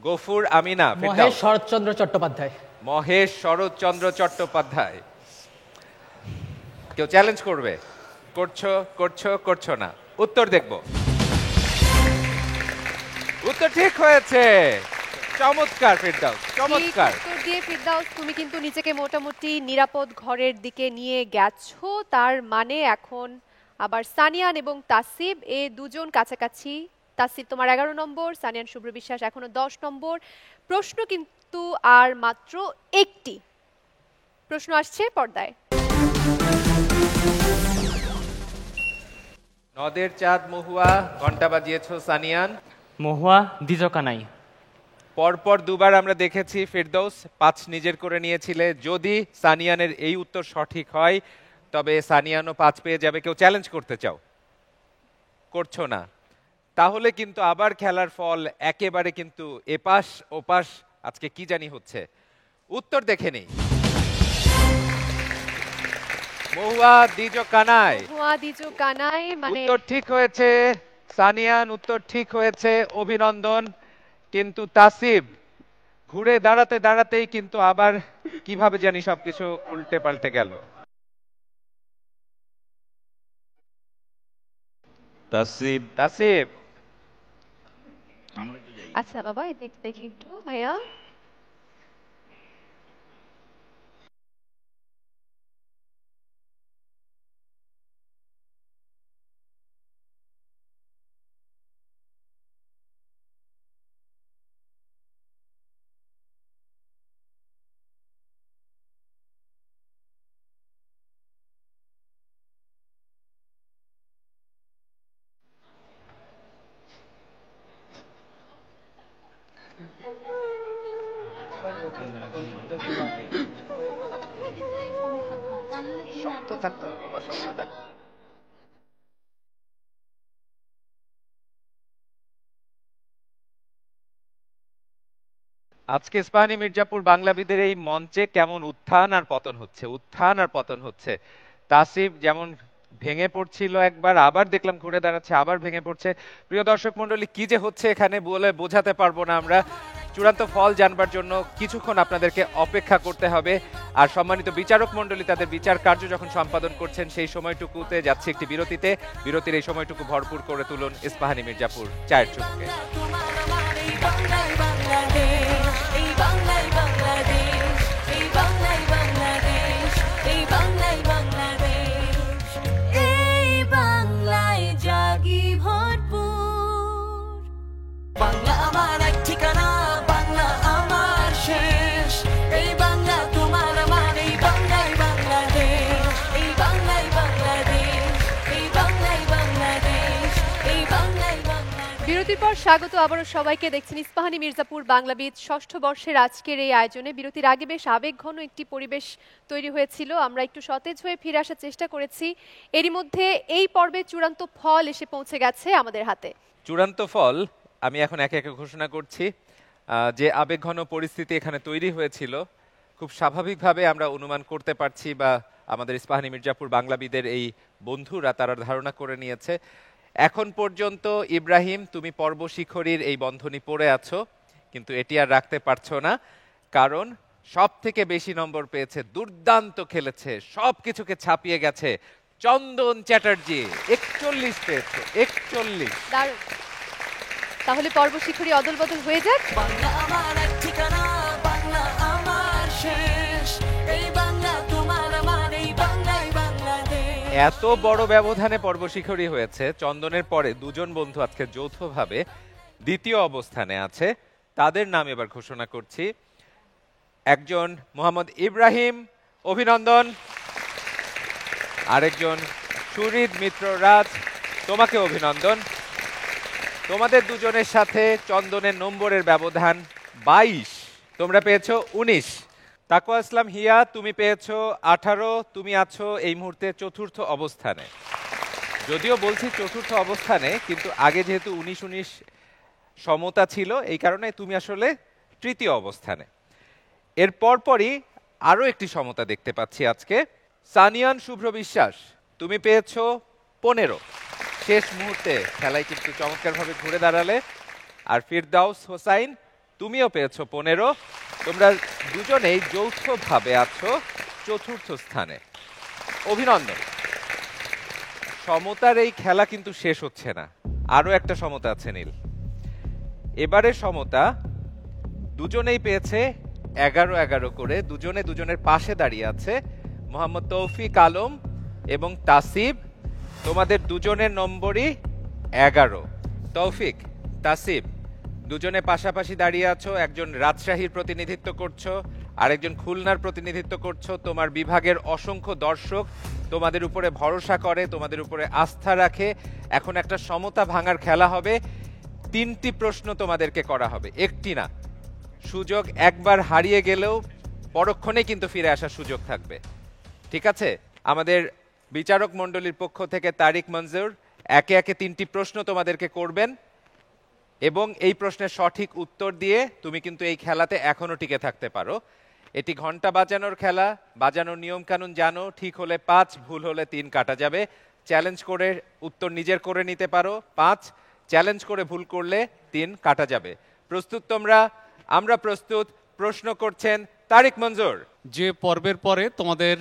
গফুর আমিনা। মহেশ শরৎচন্দ্র চট্টোপাধ্যায়। মহেশ শরৎচন্দ্র চট্টোপাধ্যায়। কেউ চ্যালেঞ্জ করবে? করছো করছো করছো না, উত্তর দেখব। উত্তর ঠিক হয়েছে। চমৎকার ফিরদাউস, চমৎকার। উত্তর দিয়ে ফিরদাউস, তুমি কিন্তু নিজেকে মোটামুটি নিরাপদ ঘরের দিকে নিয়ে গেছো। তার মানে এখন আবার সানিয়ান এবং তাসিব, এই দুজন কাছাকাছি। তাসিব তোমার 11 নম্বর, সানিয়ান শুভ্র বিশ্বাস এখনো 10 নম্বর। প্রশ্ন কিন্তু আর মাত্র একটি। প্রশ্ন আসছে পর্দায়। নদের চাঁদ মহুয়া। ঘন্টা বাজিয়েছো সানিয়ান। মহুয়া দ্বিজকানাই। পরপর দুবার আমরা দেখেছি ফিরদৌস 5 নিজের করে নিয়েছিলে। যদি সানিয়ানের এই উত্তর সঠিক হয় তবে সানিয়ানও 5 পেয়ে যাবে। কেউ চ্যালেঞ্জ করতে চাও? করছো না, তাহলে কিন্তু আবার খেলার ফল একেবারে কিন্তু এপাশ ওপাশ আজকে কি জানি হচ্ছে। উত্তর দেখে নেই। মহুয়া দ্বিজকানাই। মহুয়া দ্বিজকানাই মানে উত্তর ঠিক হয়েছে সানিয়ান, উত্তর ঠিক হয়েছে, অভিনন্দন। কিন্তু তাসিব ঘুরে দাঁড়াতে দাঁড়াতেই কিন্তু আবার কিভাবে জানি সবকিছু উল্টে পাল্টে গেল। তাসিব। তাসিব, আচ্ছা বাবা, দেখি একটু ভাইয়া। আজকে ইস্পাহানী মির্জাপুর বাংলাবিদের এই মঞ্চে কেমন উত্থান আর পতন হচ্ছে, উত্থান আর পতন হচ্ছে। তাসিফ যেমন ভেঙে পড়ছিল একবার, আবার দেখলাম ঘুরে দাঁড়াচ্ছে, আবার ভেঙে পড়ছে। প্রিয় দর্শক মন্ডলী, কি যে হচ্ছে এখানে বলে বোঝাতে পারবো না আমরা। চূড়ান্ত ফল জানবার জন্য কিছুক্ষণ আপনাদেরকে অপেক্ষা করতে হবে। আর সম্মানিত বিচারক মন্ডলী তাদের বিচার কার্য যখন সম্পাদন করছেন সেই সময়টুকুতে যাচ্ছে একটি বিরতিতে। বিরতির এই সময়টুকু ভরপুর করে তুলুন ইস্পাহানী মির্জাপুর চায়ের চুপকে। বাংলা আমার এক ঠিকানা, বাংলা আমার শেষ। এই বাংলা তোমার আমার, এই বাংলাই বাংলাদেশ, এই বাংলাই বাংলাদেশ, এই বাংলাই বাংলাদেশ, এই বাংলাই বাংলাদেশ। বিরতির পর স্বাগত আবারও সবাইকে। দেখছেন ইস্পাহানী মির্জাপুর বাংলাবিদ ষষ্ঠ বর্ষের আজকের এই আয়োজনে। বিরতির আগে বেশ আবেগঘন একটি পরিবেশ তৈরি হয়েছিল, আমরা একটু সতেজ হয়ে ফিরে আসার চেষ্টা করেছি। এরই মধ্যে এই পর্বের চূড়ান্ত ফল এসে পৌঁছে গেছে আমাদের হাতে। চূড়ান্ত ফল আমি এখন একে একে ঘোষণা করছি। যে আবেগঘন পরিস্থিতি এখানে তৈরি হয়েছিল, খুব স্বাভাবিকভাবে আমরা অনুমান করতে পারছি, বা আমাদের ইস্পাহানী মির্জাপুর বাংলাবিদের এই বন্ধুরা তারা ধারণা করে নিয়েছে। এখন পর্যন্ত ইব্রাহিম, তুমি পর্বশিখরীর এই বন্ধনী পড়ে আছো, কিন্তু এটি আর রাখতে পারছো না, কারণ সব থেকে বেশি নম্বর পেয়েছে, দুর্দান্ত খেলেছে, সব কিছুকে ছাপিয়ে গেছে চন্দন চ্যাটার্জি। 41 পেয়েছে, 41। দারুণ। তাহলে পর্বশিখরী অদল বদল হয়ে যাক। বাংলা আমার এক ঠিকানা, বাংলা আমার শেষ। এই বাংলা তোমার আমার, এই বাংলাই বাংলাদেশ। এত বড় ব্যবধানে পর্বশিখরী হয়েছে। চন্দনের পরে দুজন বন্ধু আজকে যৌথভাবে দ্বিতীয় অবস্থানে আছে। তাদের নাম এবার ঘোষণা করছি। একজন মোহাম্মদ ইব্রাহিম, অভিনন্দন। আরেকজন সুহৃদ মিত্র রাজ, তোমাকে অভিনন্দন। তোমাদের দুজনের সাথে চন্দনের নম্বরের ব্যবধান 22, তোমরা পেয়েছো 19। তাকওয়া ইসলাম হিয়া, তুমি পেয়েছো 18, তুমি আছো এই মুহূর্তে চতুর্থ অবস্থানে। যদিও বলছি চতুর্থ অবস্থানে, কিন্তু আগে যেহেতু 19-19 সমতা ছিল, এই কারণে তুমি আসলে তৃতীয় অবস্থানে। এর পরপরই আরো একটি সমতা দেখতে পাচ্ছি আজকে। সানিয়ান শুভ্র বিশ্বাস, তুমি পেয়েছো 15, শেষ মুহূর্তে খেলায় কিন্তু চমৎকারভাবে ঘুরে দাঁড়ালে। আর ফিরদাউস হোসাইন, তুমিও পেয়েছো 15, তোমরা দুজনেই যৌথভাবে আছো চতুর্থ স্থানে। অভিনন্দন। সমতার এই খেলা কিন্তু শেষ হচ্ছে না, আরো একটা সমতা আছে নীল। এবারে সমতা দুজনেই পেয়েছে 11-11 করে, দুজনে দুজনের পাশে দাঁড়িয়ে আছে। মোহাম্মদ তৌফিক আলম এবং তাসিব, তোমাদের দুজনের নম্বরই 11। তৌফিক, তাসিব দুজনে পাশাপাশি দাঁড়িয়ে আছো। একজন রাজশাহীর প্রতিনিধিত্ব করছো, আরেকজন খুলনার প্রতিনিধিত্ব করছো। তোমার বিভাগের অসংখ্য দর্শক তোমাদের উপরে ভরসা করে, তোমাদের উপরে আস্থা রাখে। এখন একটা সমতা ভাঙার খেলা হবে। 3টি প্রশ্ন তোমাদেরকে করা হবে, একটি না। সুযোগ একবার হারিয়ে গেলেও পরক্ষণে কিন্তু ফিরে আসার সুযোগ থাকবে, ঠিক আছে? আমাদের বিচারক মণ্ডলীর পক্ষ থেকে তারিক মঞ্জুর একে একে 3টি প্রশ্ন তোমাদেরকে করবেন, এবং এই প্রশ্নের সঠিক উত্তর দিয়ে তুমি কিন্তু এই খেলাতে এখনো টিকে থাকতে পারো। এটি ঘন্টা বাজানোর খেলা, বাজানোর নিয়ম কানুন জানো। ঠিক হলে 5, ভুল হলে 3 কাটা যাবে। চ্যালেঞ্জ করে উত্তর নিজের করে নিতে পারো 5, চ্যালেঞ্জ করে ভুল করলে 3 কাটা যাবে। প্রস্তুত তোমরা? আমরা প্রস্তুত। প্রশ্ন করছেন তারিক মঞ্জুর। যে পর্বের পরে তোমাদের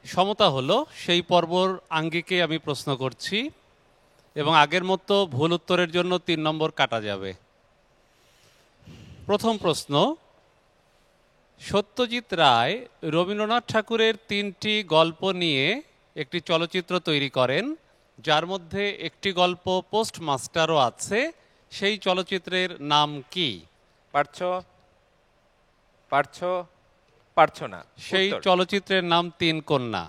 সমতা হলো সেই পর্বর আঙ্গিকে আমি প্রশ্ন করছি, এবং আগের মতো ভুল উত্তরের জন্য 3 নম্বর কাটা যাবে। প্রথম প্রশ্ন, সত্যজিৎ রায় রবীন্দ্রনাথ ঠাকুরের 3টি গল্প নিয়ে একটি চলচ্চিত্র তৈরি করেন, যার মধ্যে একটি গল্প পোস্টমাস্টারও আছে। সেই চলচ্চিত্রের নাম কি? পারছো? পারছো? পারছো না? সেই চলচ্চিত্রের নাম 3 কন্যা।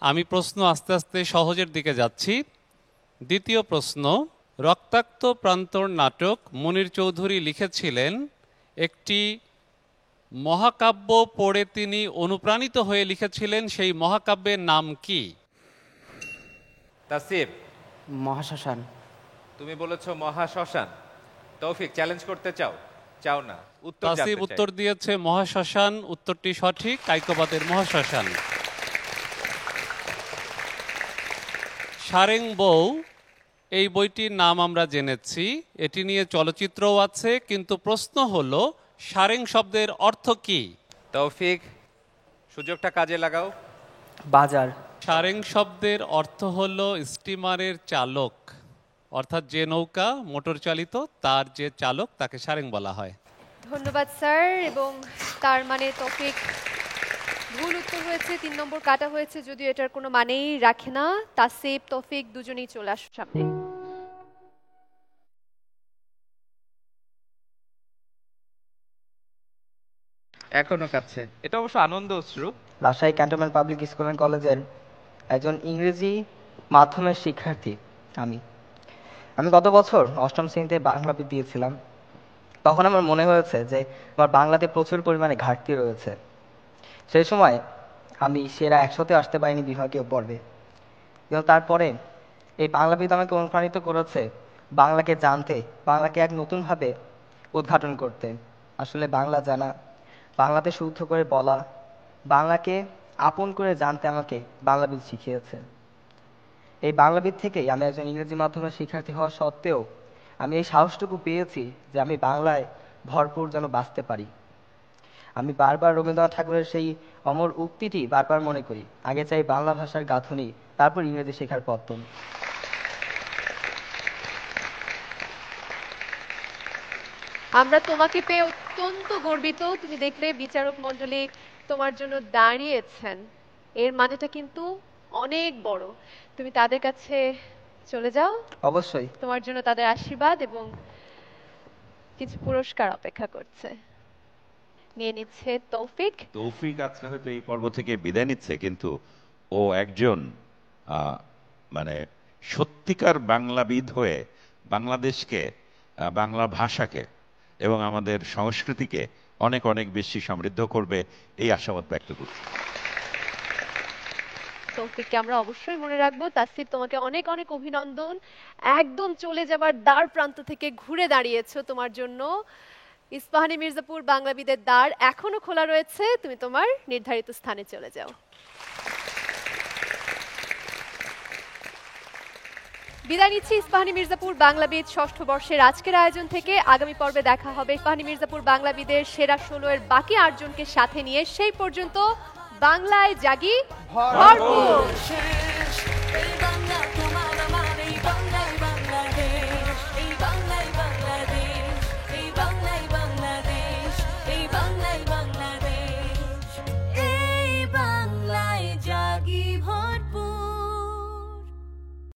আমি প্রশ্ন আস্তে আস্তে সহজের দিকে যাচ্ছি। দ্বিতীয় প্রশ্ন, রক্তাক্ত প্রান্তর নাটক মুনির চৌধুরী লিখেছিলেন একটি মহাকাব্য পড়ে তিনি অনুপ্রাণিত হয়ে লিখেছিলেন, সেই মহাকাব্যের নাম কি? তাসিব, মহাশ্মশান। তুমি বলেছো মহাশ্মশান। তৌফিক, চ্যালেঞ্জ করতে চাও? চাও না? উত্তর তাসিব জানতে চাই। উত্তর দিয়েছে মহাশ্মশান, উত্তরটি সঠিক, কাইকোবাদের মহাশ্মশান। সারেং বউ এই বইটির নাম আমরা জেনেছি, এটি নিয়ে চলচ্চিত্রও আছে, কিন্তু প্রশ্ন হলো সারেং শব্দের অর্থ কি? তৌফিক, সুযোগটা কাজে লাগাও। বাজার। সারেং শব্দের অর্থ হলো স্টিমারের চালক, অর্থাৎ যে নৌকা মোটর চালিত তার যে চালক তাকে সারেং বলা হয়। ধন্যবাদ স্যার। এবং তার মানে তৌফিক ভুল উত্তর হয়েছে, 3 নম্বর কাটা হয়েছে, যদিও এটার কোনো মানেই রাখে না। তাসিব, তৌফিক দুজনেই চলে আসুন সামনে। এখনো কাছে। এটা অবশ্য আনন্দ অশ্রু। Rajshahi cantonment public school and কলেজের একজন ইংরেজি মাধ্যমের শিক্ষার্থী আমি গত বছর 8ম শ্রেণীতে বাংলা দিয়েছিলাম। তখন আমার মনে হয়েছে যে আমার বাংলাতে প্রচুর পরিমাণে ঘাটতি রয়েছে। সেই সময় আমি সেরা 100-তে আসতে পারিনি বিভাগীয় পর্বে, কিন্তু তারপরে এই বাংলাবিদ আমাকে অনুপ্রাণিত করেছে বাংলাকে জানতে, বাংলাকে এক নতুনভাবে উদ্ঘাটন করতে। আসলে বাংলা জানা, বাংলাতে শুদ্ধ করে বলা, বাংলাকে আপন করে জানতে আমাকে বাংলাবিদ শিখিয়েছে। এই বাংলাবিদ থেকেই আমি একজন ইংরেজি মাধ্যমের শিক্ষার্থী হওয়া সত্ত্বেও আমি এই সাহসটুকু পেয়েছি যে আমি বাংলায় ভরপুর যেন বাঁচতে পারি। আমি বারবার রবীন্দ্রনাথ ঠাকুরের সেই অমর উক্তিটি বারবার মনে করি, আগে চাই বাংলা ভাষার গাঁথুনি, তারপর ইংরেজি শেখার পত্তন। আমরা তোমাকে পেয়ে অত্যন্ত গর্বিত। তুমি দেখলে বিচারক মণ্ডলী তোমার জন্য দাঁড়িয়েছেন, এর মানেটা কিন্তু অনেক বড়। তুমি তাদের কাছে চলে যাও, অবশ্যই তোমার জন্য তাদের আশীর্বাদ এবং কিছু পুরস্কার অপেক্ষা করছে। নিয়ে নিচ্ছে তৌফিক। তৌফিক আজকে হয়তো এই পর্ব থেকে বিদায় নিচ্ছে, কিন্তু ও একজন মানে সত্যিকার বাংলাবিদ হয়ে বাংলাদেশকে, বাংলা ভাষাকে এবং আমাদের সংস্কৃতিকে অনেক অনেক বেশি সমৃদ্ধ করবে, এই আশাবাদ ব্যক্ত করছি। তৌফিককে আমরা অবশ্যই মনে রাখবো। তাসিব, তোমাকে অনেক অনেক অভিনন্দন। একদম চলে যাবার দ্বার প্রান্ত থেকে ঘুরে দাঁড়িয়েছো, তোমার জন্য ইস্পাহানী মির্জাপুর বাংলাবিদের দ্বার এখনো খোলা রয়েছে। তুমি তোমার নির্ধারিত স্থানে চলে যাও। বিদায় নিচ্ছি ইস্পাহানী মির্জাপুর বাংলাবিদ 6ষ্ঠ বর্ষের আজকের আয়োজন থেকে। আগামী পর্বে দেখা হবে ইস্পাহানী মির্জাপুর বাংলাবিদের সেরা 16 এর বাকি 8 জনকে সাথে নিয়ে। সেই পর্যন্ত বাংলায় জাগি ভরপুর।